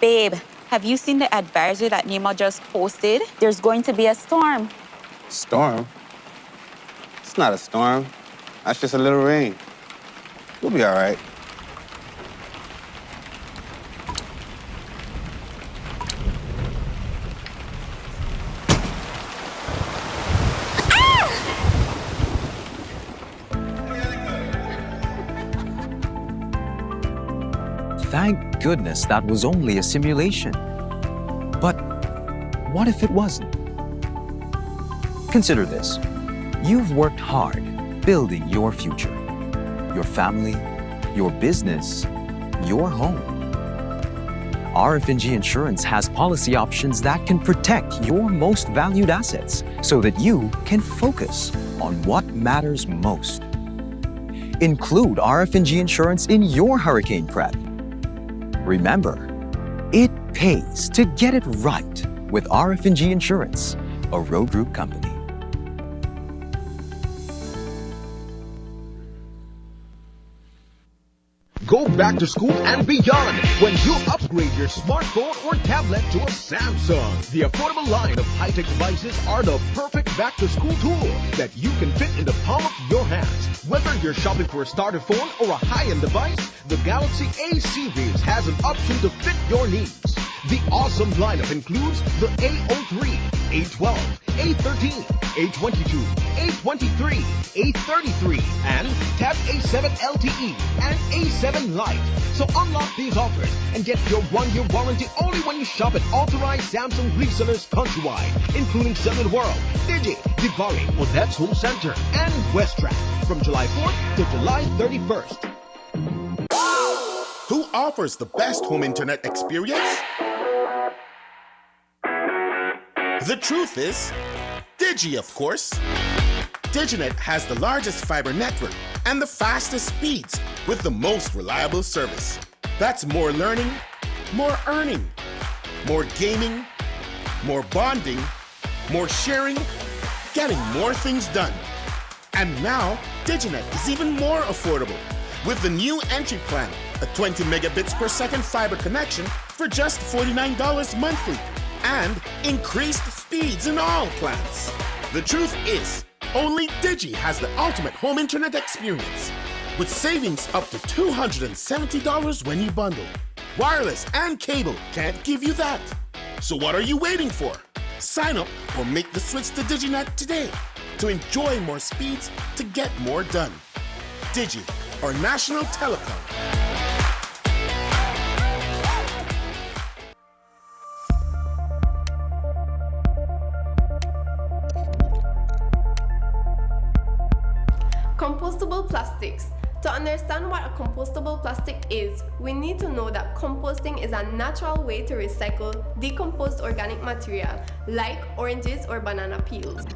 Babe, have you seen the advisory that NEMA just posted? There's going to be a storm. Storm? It's not a storm. That's just a little rain. We'll be all right. Thank goodness that was only a simulation. But what if it wasn't? Consider this. You've worked hard building your future, your family, your business, your home. RF&G Insurance has policy options that can protect your most valued assets so that you can focus on what matters most. Include RF&G Insurance in your hurricane prep. Remember, it pays to get it right with RF&G Insurance, a Road Group company. Go back to school and beyond when you upgrade your smartphone or tablet to a Samsung. The affordable line of high-tech devices are the perfect back-to-school tool that you can fit in the palm of your hands. Whether you're shopping for a starter phone or a high-end device, the Galaxy A series has an option to fit your needs. The awesome lineup includes the A03, A12, A13, A22, A23, A33, and Tab A7 LTE and A7 Lite. So unlock these offers and get your 1-year warranty only when you shop at authorized Samsung resellers countrywide, including Cellular World, Digi, Divari, Odette's Home Center, and Westtrack from July 4th to July 31st. Who offers the best home internet experience? The truth is, Digi, of course. Diginet has the largest fiber network and the fastest speeds with the most reliable service. That's more learning, more earning, more gaming, more bonding, more sharing, getting more things done. And now, Diginet is even more affordable with the new entry plan, a 20 megabits per second fiber connection for just $49 monthly, and increased speeds in all plans. The truth is, only Digi has the ultimate home internet experience, with savings up to $270 when you bundle. Wireless and cable can't give you that. So what are you waiting for? Sign up or make the switch to Diginet today to enjoy more speeds to get more done. Digi, our national telecom. Compostable plastics. To understand what a compostable plastic is, we need to know that composting is a natural way to recycle decomposed organic material like oranges or banana peels.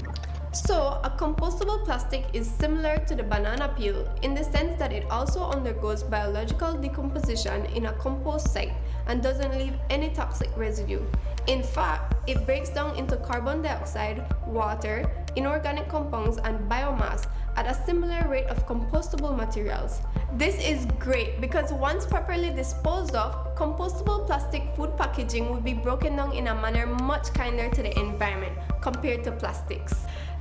So, a compostable plastic is similar to the banana peel in the sense that it also undergoes biological decomposition in a compost site and doesn't leave any toxic residue. In fact, it breaks down into carbon dioxide, water, inorganic compounds, and biomass at a similar rate of compostable materials. This is great because once properly disposed of, compostable plastic food packaging would be broken down in a manner much kinder to the environment compared to plastics.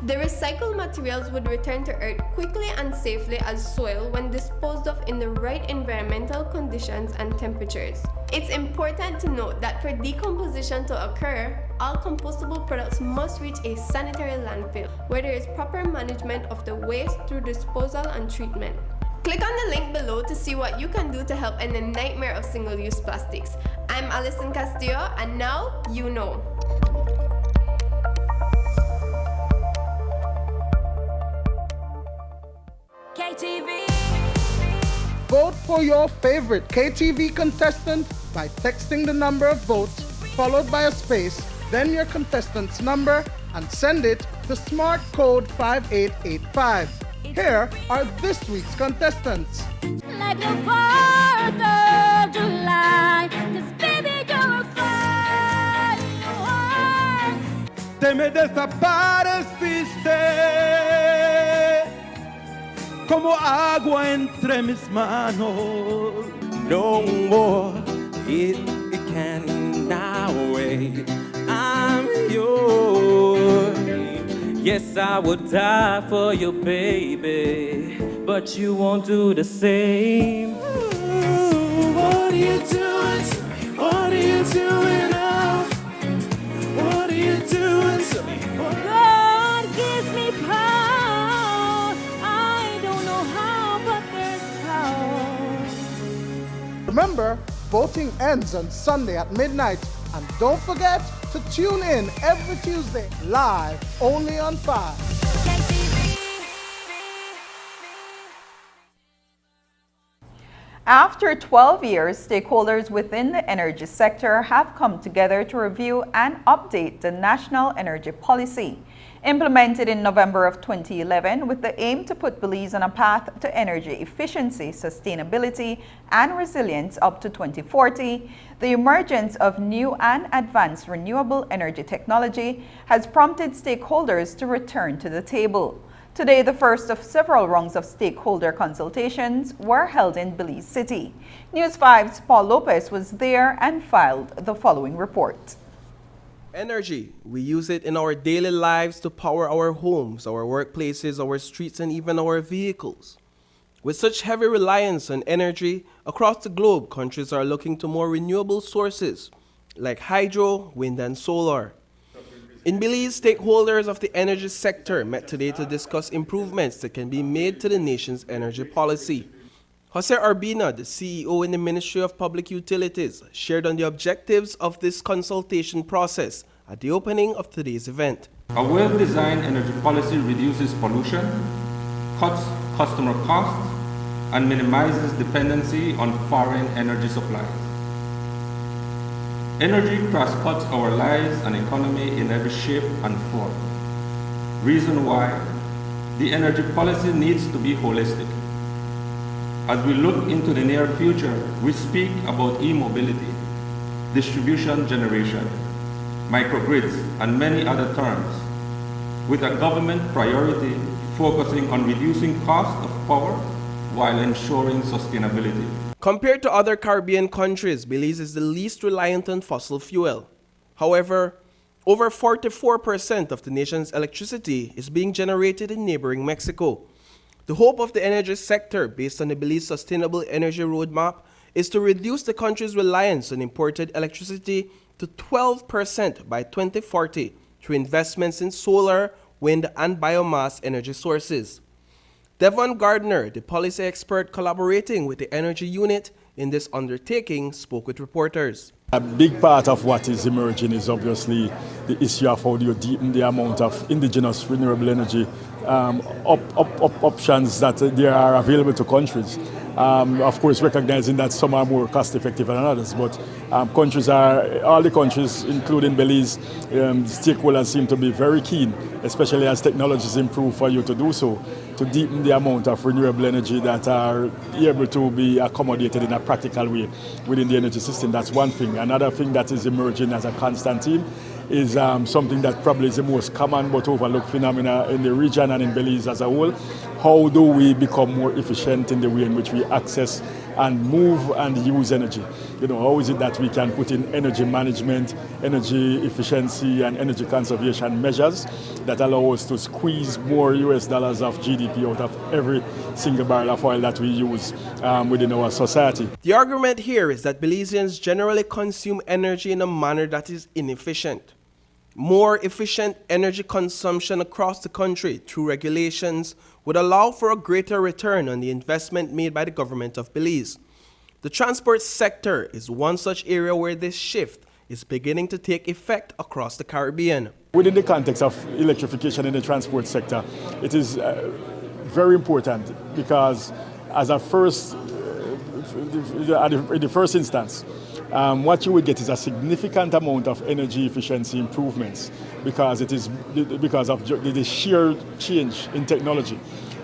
The recycled materials would return to Earth quickly and safely as soil when disposed of in the right environmental conditions and temperatures. It's important to note that for decomposition to occur, all compostable products must reach a sanitary landfill where there is proper management of the waste through disposal and treatment. Click on the link below to see what you can do to help end the nightmare of single-use plastics. I'm Alison Castillo, and now you know. KTV. Vote for your favorite KTV contestant by texting the number of votes followed by a space, then your contestant's number, and send it to smart code 5885. Here are this week's contestants. Like the 4th of July, 'cause baby you're a firework. Te me desapareciste como agua entre mis manos. No more, it can now wait. I'm yours. Yes, I would die for you, baby, but you won't do the same. What are you doing to me? What are you doing now? What are you doing to me? God gives me power. I don't know how, but there's power. Remember, voting ends on Sunday at midnight. And don't forget to tune in every Tuesday, live, only on 5. After 12 years, stakeholders within the energy sector have come together to review and update the National Energy Policy, implemented in November of 2011 with the aim to put Belize on a path to energy efficiency, sustainability, and resilience up to 2040. The emergence of new and advanced renewable energy technology has prompted stakeholders to return to the table. Today, the first of several rounds of stakeholder consultations were held in Belize City. News 5's Paul Lopez was there and filed the following report. Energy. We use it in our daily lives to power our homes, our workplaces, our streets, and even our vehicles. With such heavy reliance on energy, across the globe, countries are looking to more renewable sources like hydro, wind, and solar. In Belize, stakeholders of the energy sector met today to discuss improvements that can be made to the nation's energy policy. Jose Arbina, the CEO in the Ministry of Public Utilities, shared on the objectives of this consultation process at the opening of today's event. A well-designed energy policy reduces pollution, cuts customer costs, and minimizes dependency on foreign energy supplies. Energy cross-cuts our lives and economy in every shape and form. Reason why the energy policy needs to be holistic. As we look into the near future, we speak about e-mobility, distribution generation, microgrids, and many other terms, with a government priority focusing on reducing cost of power while ensuring sustainability. Compared to other Caribbean countries, Belize is the least reliant on fossil fuel. However, over 44% of the nation's electricity is being generated in neighboring Mexico. The hope of the energy sector, based on the Belize Sustainable Energy Roadmap, is to reduce the country's reliance on imported electricity to 12% by 2040 through investments in solar, wind, and biomass energy sources. Devon Gardner, the policy expert collaborating with the Energy Unit in this undertaking, spoke with reporters. A big part of what is emerging is obviously the issue of how do you deepen the amount of indigenous renewable energy options that there are available to countries. Of course, recognizing that some are more cost effective than others, but all the countries, including Belize, stakeholders seem to be very keen, especially as technologies improve for you to do so, to deepen the amount of renewable energy that are able to be accommodated in a practical way within the energy system. That's one thing. Another thing that is emerging as a constant theme is something that probably is the most common but overlooked phenomena in the region and in Belize as a whole. How do we become more efficient in the way in which we access and move and use energy? How is it that we can put in energy management, energy efficiency, and energy conservation measures that allow us to squeeze more US dollars of GDP out of every single barrel of oil that we use within our society? The argument here is that Belizeans generally consume energy in a manner that is inefficient. More efficient energy consumption across the country through regulations would allow for a greater return on the investment made by the government of Belize. The transport sector is one such area where this shift is beginning to take effect across the Caribbean. Within the context of electrification in the transport sector, it is very important because as a first, in the first instance, what you will get is a significant amount of energy efficiency improvements because it is because of the sheer change in technology.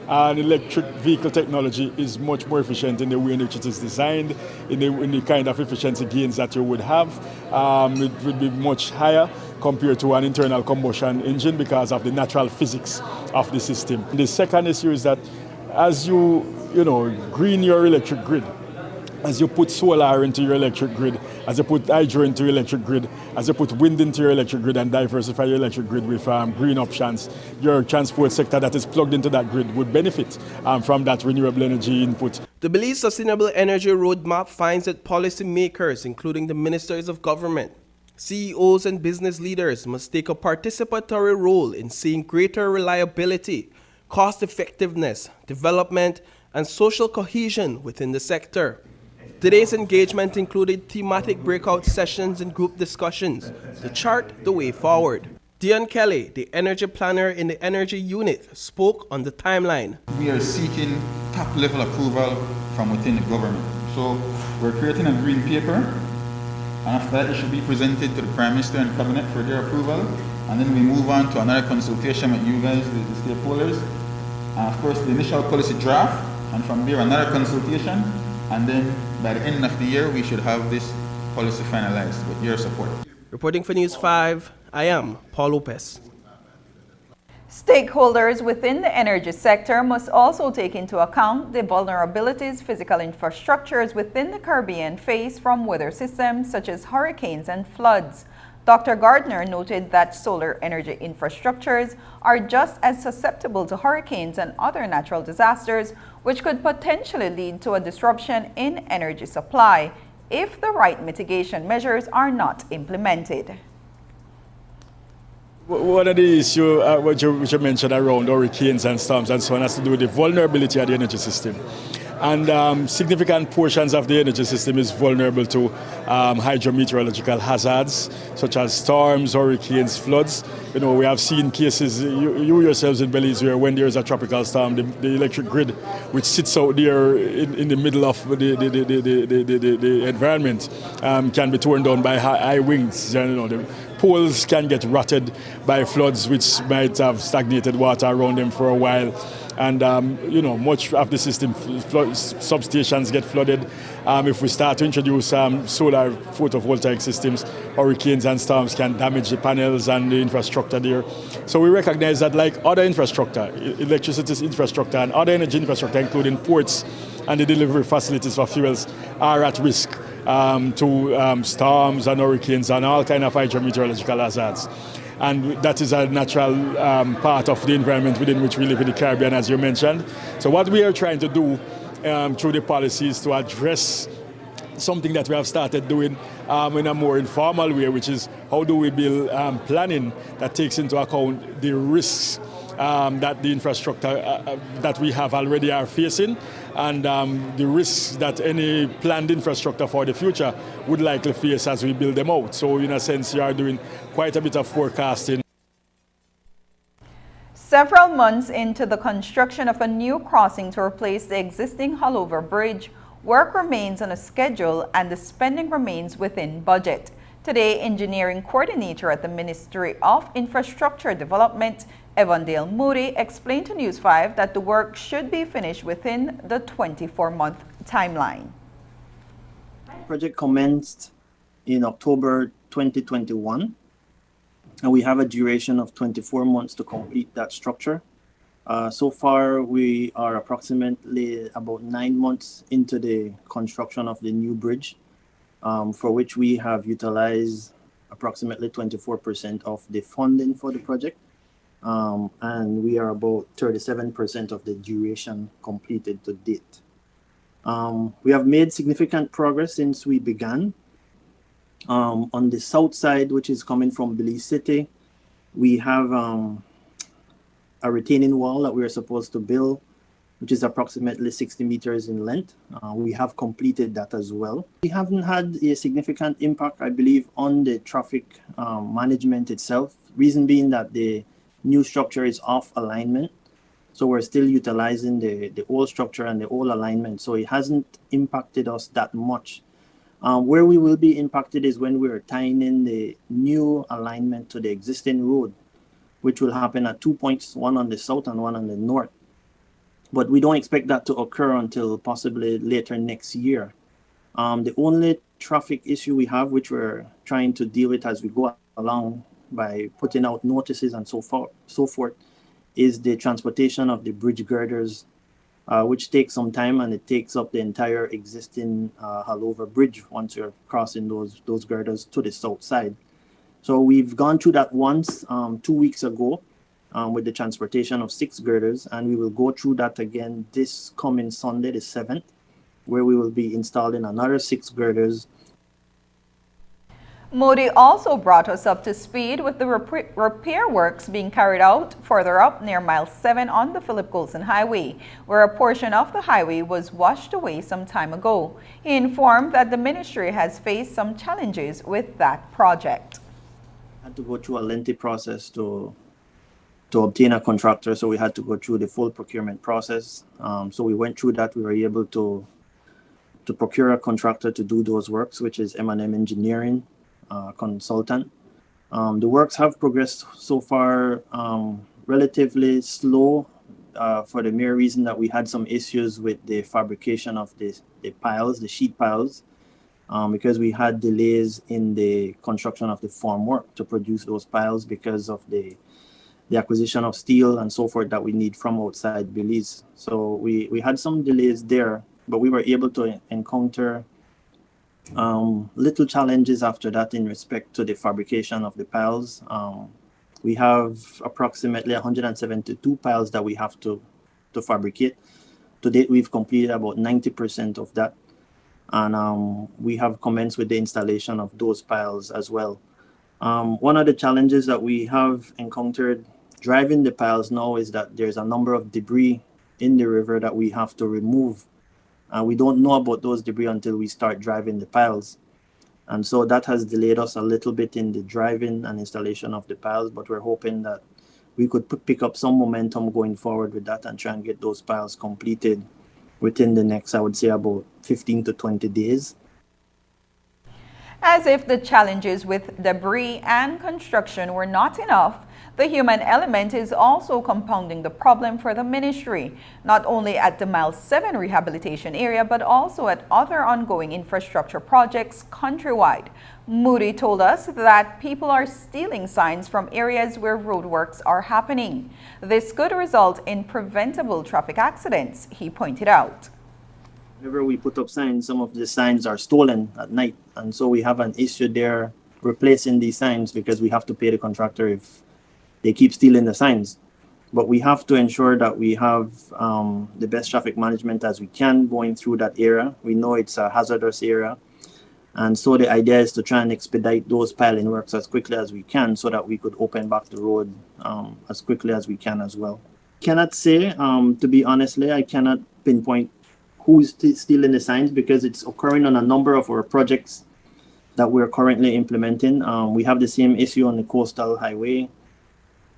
And electric vehicle technology is much more efficient in the way in which it is designed, in the kind of efficiency gains that you would have. It would be much higher compared to an internal combustion engine because of the natural physics of the system. The second issue is that as you green your electric grid, as you put solar into your electric grid, as you put hydro into your electric grid, as you put wind into your electric grid and diversify your electric grid with green options, your transport sector that is plugged into that grid would benefit from that renewable energy input. The Belize Sustainable Energy Roadmap finds that policymakers, including the ministers of government, CEOs and business leaders must take a participatory role in seeing greater reliability, cost effectiveness, development, and social cohesion within the sector. Today's engagement included thematic breakout sessions and group discussions to chart the way forward. Dion Kelly, the energy planner in the energy unit, spoke on the timeline. We are seeking top-level approval from within the government. So we're creating a green paper, and after that it should be presented to the Prime Minister and Cabinet for their approval, and then we move on to another consultation with you guys, the stakeholders, and of course the initial policy draft, and from there another consultation, and then by the end of the year we should have this policy finalized with your support. Reporting for News 5, I am Paul Lopez. Stakeholders within the energy sector must also take into account the vulnerabilities physical infrastructures within the Caribbean face from weather systems such as hurricanes and floods. Dr. Gardner noted that solar energy infrastructures are just as susceptible to hurricanes and other natural disasters, which could potentially lead to a disruption in energy supply if the right mitigation measures are not implemented. One of the issues which you mentioned around hurricanes and storms and so on has to do with the vulnerability of the energy system. And significant portions of the energy system is vulnerable to hydrometeorological hazards, such as storms, hurricanes, floods. You know, we have seen cases, you yourselves in Belize, where when there's a tropical storm, the electric grid, which sits out there in the middle of the environment, can be torn down by high winds. You know, the poles can get rotted by floods, which might have stagnated water around them for a while. And, you know, much of the system, substations get flooded. If we start to introduce solar photovoltaic systems, hurricanes and storms can damage the panels and the infrastructure there. So we recognize that, like other infrastructure, electricity infrastructure and other energy infrastructure, including ports and the delivery facilities for fuels, are at risk to storms and hurricanes and all kinds of hydrometeorological hazards. And that is a natural part of the environment within which we live in the Caribbean, as you mentioned. So what we are trying to do through the policies to address something that we have started doing in a more informal way, which is how do we build planning that takes into account the risks that the infrastructure that we have already are facing, and the risks that any planned infrastructure for the future would likely face as we build them out. So in a sense, you are doing quite a bit of forecasting. Several months into the construction of a new crossing to replace the existing Hullover Bridge, work remains on a schedule and the spending remains within budget. Today, Engineering Coordinator at the Ministry of Infrastructure Development, Evandale Moody, explained to News 5 that the work should be finished within the 24-month timeline. The project commenced in October 2021, and we have a duration of 24 months to complete that structure. So far, we are approximately about 9 months into the construction of the new bridge, for which we have utilized approximately 24% of the funding for the project. And we are about 37% of the duration completed to date. We have made significant progress since we began. On the south side, which is coming from Belize City, we have a retaining wall that we are supposed to build, which is approximately 60 meters in length. We have completed that as well. We haven't had a significant impact, I believe, on the traffic management itself. Reason being that the new structure is off alignment. So we're still utilizing the old structure and the old alignment. So it hasn't impacted us that much. Where we will be impacted is when we're tying in the new alignment to the existing road, which will happen at 2 points, one on the south and one on the north. But we don't expect that to occur until possibly later next year. The only traffic issue we have, which we're trying to deal with as we go along by putting out notices and so forth, is the transportation of the bridge girders which takes some time, and it takes up the entire existing Hallover Bridge once you're crossing those girders to the south side. So we've gone through that once 2 weeks ago with the transportation of 6 girders, and we will go through that again this coming Sunday, the 7th, where we will be installing another 6 girders. Modi also brought us up to speed with the repair works being carried out further up near mile 7 on the Philip Golson Highway, where a portion of the highway was washed away some time ago. He informed that the ministry has faced some challenges with that project. We had to go through a lengthy process to obtain a contractor, so we had to go through the full procurement process. So we went through that. We were able to procure a contractor to do those works, which is M&M Engineering consultant. The works have progressed so far relatively slow for the mere reason that we had some issues with the fabrication of the piles, the sheet piles, because we had delays in the construction of the formwork to produce those piles because of the acquisition of steel and so forth that we need from outside Belize. So we had some delays there, but we were able to encounter little challenges after that in respect to the fabrication of the piles. We have approximately 172 piles that we have to fabricate. To date, we've completed about 90% of that. And we have commenced with the installation of those piles as well. One of the challenges that we have encountered driving the piles now is that there's a number of debris in the river that we have to remove. We don't know about those debris until we start driving the piles. And so that has delayed us a little bit in the driving and installation of the piles, but we're hoping that we could pick up some momentum going forward with that and try and get those piles completed within the next, I would say, about 15 to 20 days. As if the challenges with debris and construction were not enough, the human element is also compounding the problem for the ministry, not only at the Mile 7 rehabilitation area, but also at other ongoing infrastructure projects countrywide. Moody told us that people are stealing signs from areas where roadworks are happening. This could result in preventable traffic accidents, he pointed out. Whenever we put up signs, some of the signs are stolen at night. And so we have an issue there replacing these signs because we have to pay the contractor if they keep stealing the signs. But we have to ensure that we have the best traffic management as we can going through that area. We know it's a hazardous area. And so the idea is to try and expedite those piling works as quickly as we can so that we could open back the road as quickly as we can as well. Cannot say, to be honestly, I cannot pinpoint who's stealing the signs because it's occurring on a number of our projects that we're currently implementing. We have the same issue on the coastal highway.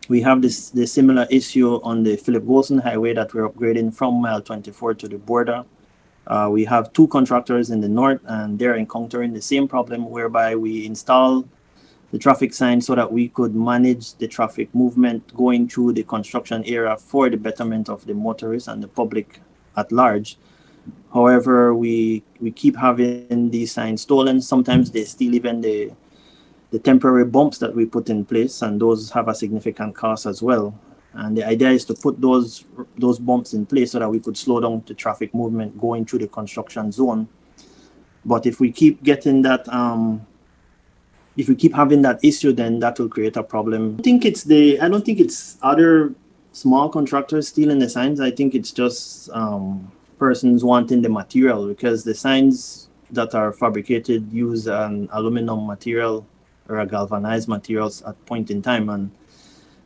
We have the similar issue on the Philip Golson Highway that we're upgrading from mile 24 to the border. We have 2 contractors in the north, and they're encountering the same problem whereby we install the traffic signs so that we could manage the traffic movement going through the construction area for the betterment of the motorists and the public at large. However, we keep having these signs stolen. Sometimes they steal even the temporary bumps that we put in place, and those have a significant cost as well. And the idea is to put those bumps in place so that we could slow down the traffic movement going through the construction zone. But if we keep getting that, if we keep having that issue, then that will create a problem. I don't think it's other small contractors stealing the signs. I think it's just persons wanting the material, because the signs that are fabricated use an aluminum material or a galvanized materials at point in time, and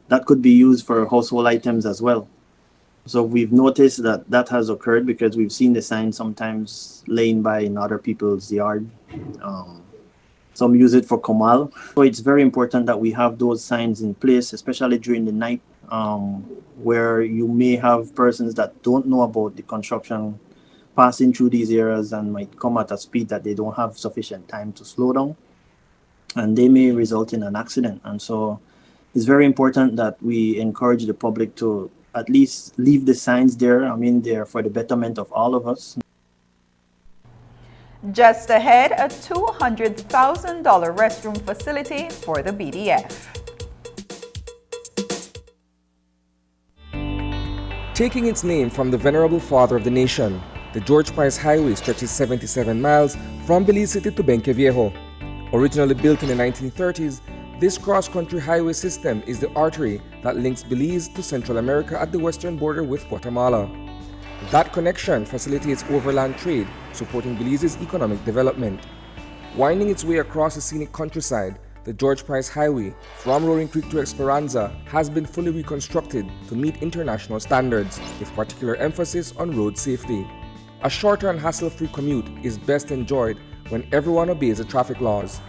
that could be used for household items as well. So we've noticed that that has occurred because we've seen the signs sometimes laying by in other people's yard. Some use it for Kamal. So it's very important that we have those signs in place, especially during the night, where you may have persons that don't know about the construction passing through these areas and might come at a speed that they don't have sufficient time to slow down, and they may result in an accident. And so it's very important that we encourage the public to at least leave the signs there. I mean, they're for the betterment of all of us. Just ahead, a $200,000 restroom facility for the BDF. Taking its name from the venerable father of the nation, the George Price Highway stretches 77 miles from Belize City to Benqueviejo. Originally built in the 1930s, this cross-country highway system is the artery that links Belize to Central America at the western border with Guatemala. That connection facilitates overland trade, supporting Belize's economic development. Winding its way across the scenic countryside, the George Price Highway from Roaring Creek to Esperanza has been fully reconstructed to meet international standards, with particular emphasis on road safety. A shorter and hassle-free commute is best enjoyed when everyone obeys the traffic laws.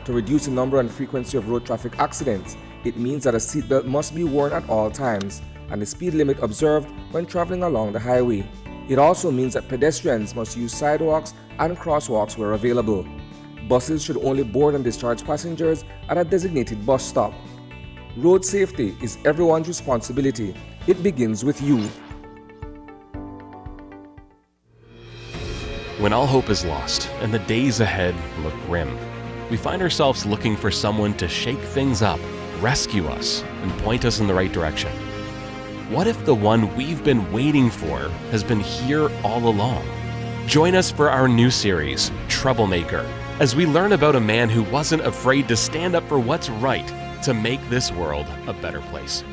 To reduce the number and frequency of road traffic accidents, it means that a seatbelt must be worn at all times and the speed limit observed when traveling along the highway. It also means that pedestrians must use sidewalks and crosswalks where available. Buses should only board and discharge passengers at a designated bus stop. Road safety is everyone's responsibility. It begins with you. When all hope is lost and the days ahead look grim, we find ourselves looking for someone to shake things up, rescue us, and point us in the right direction. What if the one we've been waiting for has been here all along? Join us for our new series, Troublemaker, as we learn about a man who wasn't afraid to stand up for what's right to make this world a better place.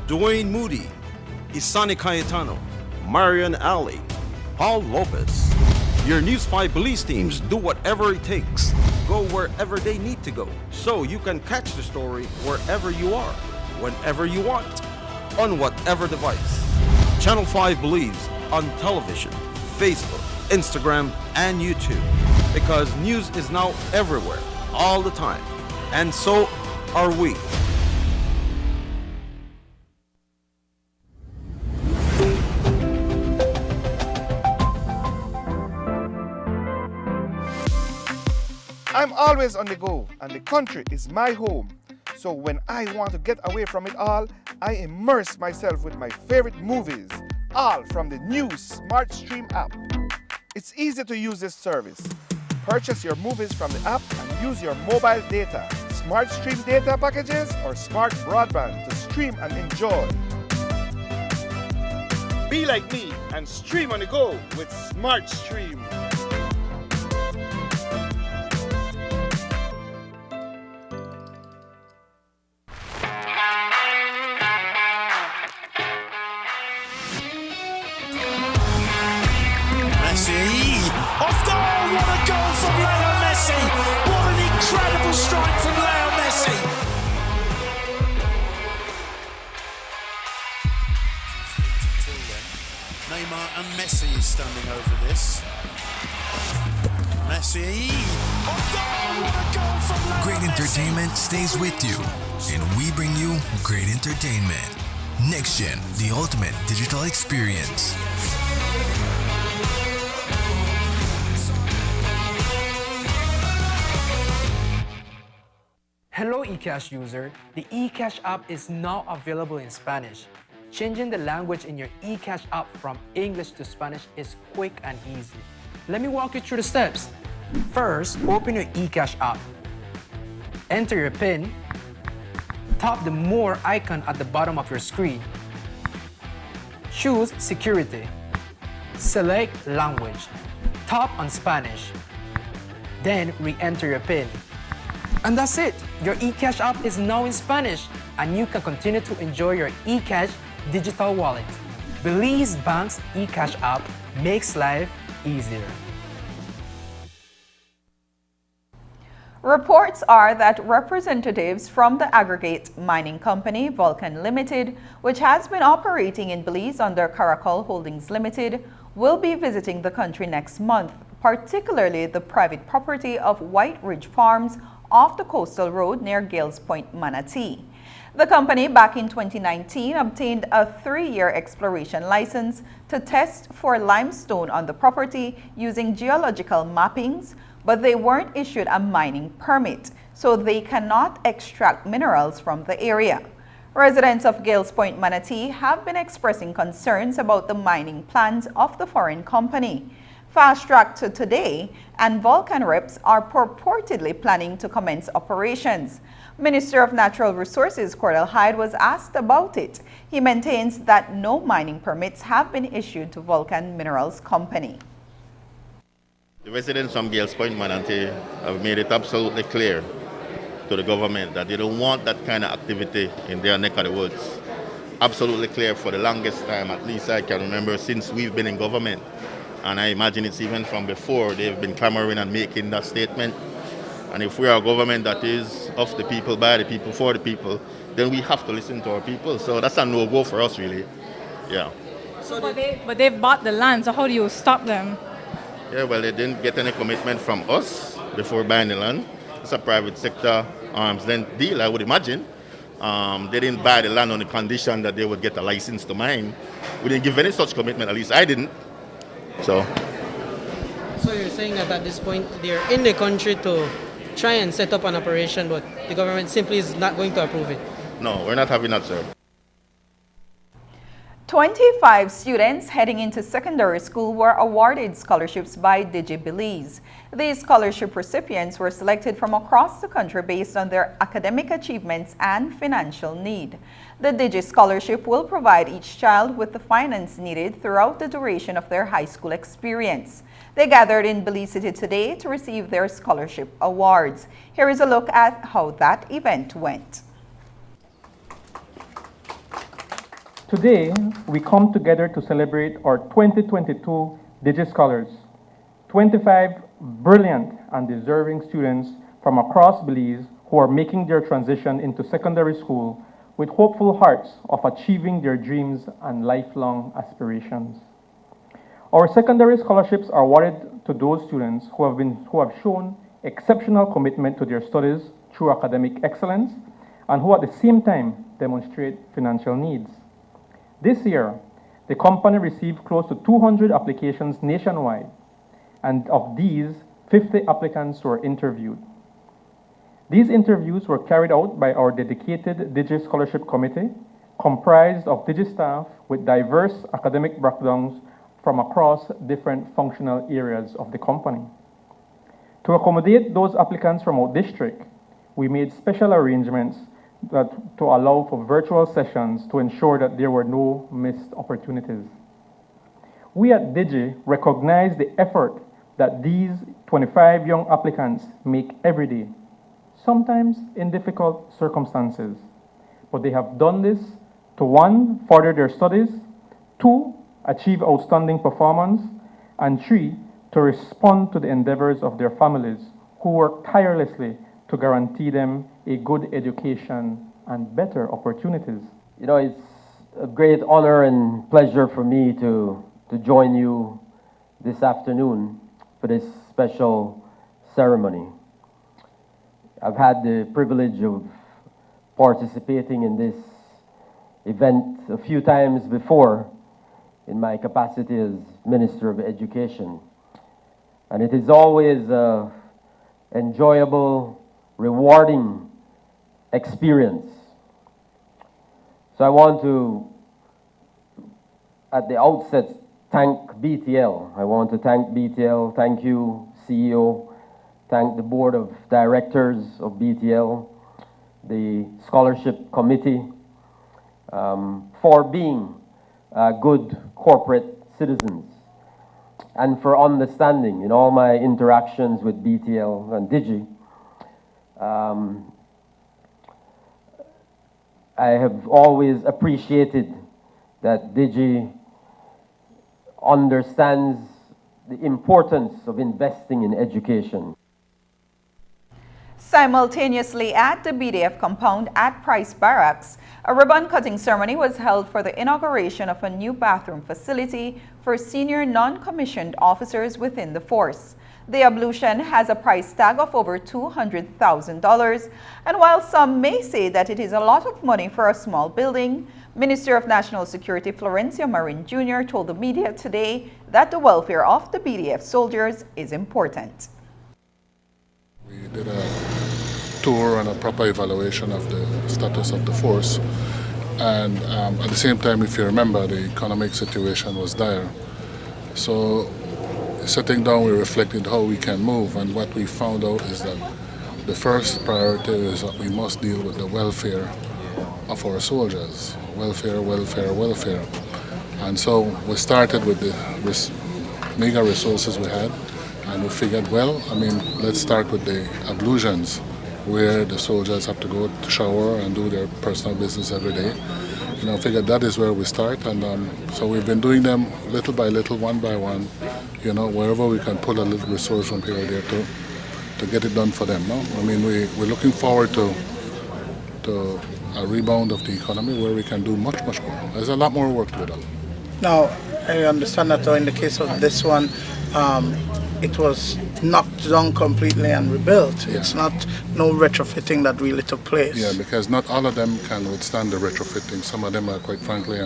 Dwayne Moody, Isani Cayetano, Marian Ali, Paul Lopez. Your News 5 Belize teams do whatever it takes, go wherever they need to go, so you can catch the story wherever you are, whenever you want, on whatever device. Channel 5 Belize on television, Facebook, Instagram, and YouTube. Because news is now everywhere, all the time. And so are we. I'm always on the go, and the country is my home. So when I want to get away from it all, I immerse myself with my favorite movies, all from the new Smart Stream app. It's easy to use this service. Purchase your movies from the app and use your mobile data, Smart Stream data packages, or smart broadband to stream and enjoy. Be like me and stream on the go with Smart Stream. Off goal, what a goal from Leo Messi! What an incredible strike from Leo Messi! Neymar and Messi is standing over this. Messi! Off goal, what a goal from Leo Great entertainment stays with you, and we bring you great entertainment. Next Gen, the ultimate digital experience. Hello eCash user, the eCash app is now available in Spanish. Changing the language in your eCash app from English to Spanish is quick and easy. Let me walk you through the steps. First, open your eCash app. Enter your PIN. Tap the More icon at the bottom of your screen. Choose Security. Select Language. Tap on Spanish. Then re-enter your PIN. And that's it! Your eCash app is now in Spanish, and you can continue to enjoy your eCash digital wallet. Belize Bank's eCash app makes life easier. Reports are that representatives from the aggregate mining company Vulcan Limited, which has been operating in Belize under Caracol Holdings Limited, will be visiting the country next month, particularly the private property of White Ridge Farms off the coastal road near Gales Point, Manatee. The company back in 2019 obtained a 3-year exploration license to test for limestone on the property using geological mappings, but they weren't issued a mining permit, so they cannot extract minerals from the area. Residents of Gales Point, Manatee have been expressing concerns about the mining plans of the foreign company. Fast-tracked to today, and Vulcan reps are purportedly planning to commence operations. Minister of Natural Resources Cordell Hyde was asked about it. He maintains that no mining permits have been issued to Vulcan Minerals Company. The residents from Gales Point, Manatee have made it absolutely clear to the government that they don't want that kind of activity in their neck of the woods. Absolutely clear for the longest time, at least I can remember, since we've been in government. And I imagine it's even from before they've been clamoring and making that statement. And if we are a government that is of the people, by the people, for the people, then we have to listen to our people. So that's a no-go for us, really. Yeah. So but they've bought the land, so how do you stop them? Yeah, well, they didn't get any commitment from us before buying the land. It's a private sector arm's length deal, I would imagine. They didn't buy the land on the condition that they would get a license to mine. We didn't give any such commitment, at least I didn't. So you're saying that at this point they're in the country to try and set up an operation, but the government simply is not going to approve it? No, we're not having that, sir. 25 students heading into secondary school were awarded scholarships by Digi Belize. These scholarship recipients were selected from across the country based on their academic achievements and financial need. The Digi scholarship will provide each child with the finance needed throughout the duration of their high school experience. They gathered in Belize City today to receive their scholarship awards. Here is a look at how that event went. Today, we come together to celebrate our 2022 Digi Scholars, 25 brilliant and deserving students from across Belize who are making their transition into secondary school with hopeful hearts of achieving their dreams and lifelong aspirations. Our secondary scholarships are awarded to those students who have shown exceptional commitment to their studies through academic excellence and who at the same time demonstrate financial needs. This year, the company received close to 200 applications nationwide, and of these, 50 applicants were interviewed. These interviews were carried out by our dedicated Digi Scholarship Committee, comprised of Digi staff with diverse academic backgrounds from across different functional areas of the company. To accommodate those applicants from our district, we made special arrangements to allow for virtual sessions to ensure that there were no missed opportunities. We at Digi recognize the effort that these 25 young applicants make every day, sometimes in difficult circumstances. But they have done this to 1, further their studies, 2, achieve outstanding performance, and 3, to respond to the endeavors of their families who work tirelessly to guarantee them a good education and better opportunities. You know, it's a great honor and pleasure for me to join you this afternoon for this special ceremony. I've had the privilege of participating in this event a few times before in my capacity as Minister of Education. And it is always an enjoyable, rewarding experience. So I want to, at the outset, thank BTL. I want to thank BTL, thank you, CEO, thank the Board of Directors of BTL, the Scholarship Committee, for being good corporate citizens and for understanding in all my interactions with BTL and Digi. I have always appreciated that Digi understands the importance of investing in education. Simultaneously at the BDF compound at Price Barracks, a ribbon-cutting ceremony was held for the inauguration of a new bathroom facility for senior non-commissioned officers within the force. The ablution has a price tag of over $200,000, and while some may say that it is a lot of money for a small building, Minister of National Security Florencio Marin Jr. told the media today that the welfare of the BDF soldiers is important. We did a tour and a proper evaluation of the status of the force, and at the same time, if you remember, the economic situation was dire. So sitting down, we reflected how we can move, and what we found out is that the first priority is that we must deal with the welfare of our soldiers. Welfare, welfare, welfare. And so we started with the meager resources we had, and we figured, well, I mean, let's start with the ablutions, where the soldiers have to go to shower and do their personal business every day. You know, I figured that is where we start, and so we've been doing them little by little, one by one, you know, wherever we can pull a little resource from here or there to get it done for them. No? I mean, we're looking forward to a rebound of the economy where we can do much, much more. There's a lot more work to be done. Now, I understand that in the case of this one, it was knocked down completely and rebuilt. Yeah. It's not no retrofitting that really took place. Yeah, because not all of them can withstand the retrofitting. Some of them are, quite frankly,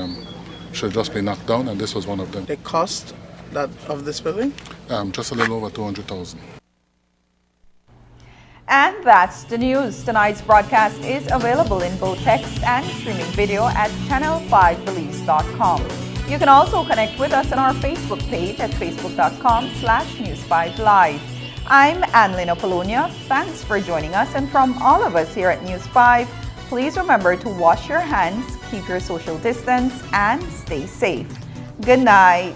should just be knocked down, and this was one of them. The cost of this building? Just a little over 200,000. And that's the news. Tonight's broadcast is available in both text and streaming video at channel5belize.com. You can also connect with us on our Facebook page at facebook.com/News5Live. I'm Annalyn Apollonia. Thanks for joining us. And from all of us here at News 5, please remember to wash your hands, keep your social distance, and stay safe. Good night.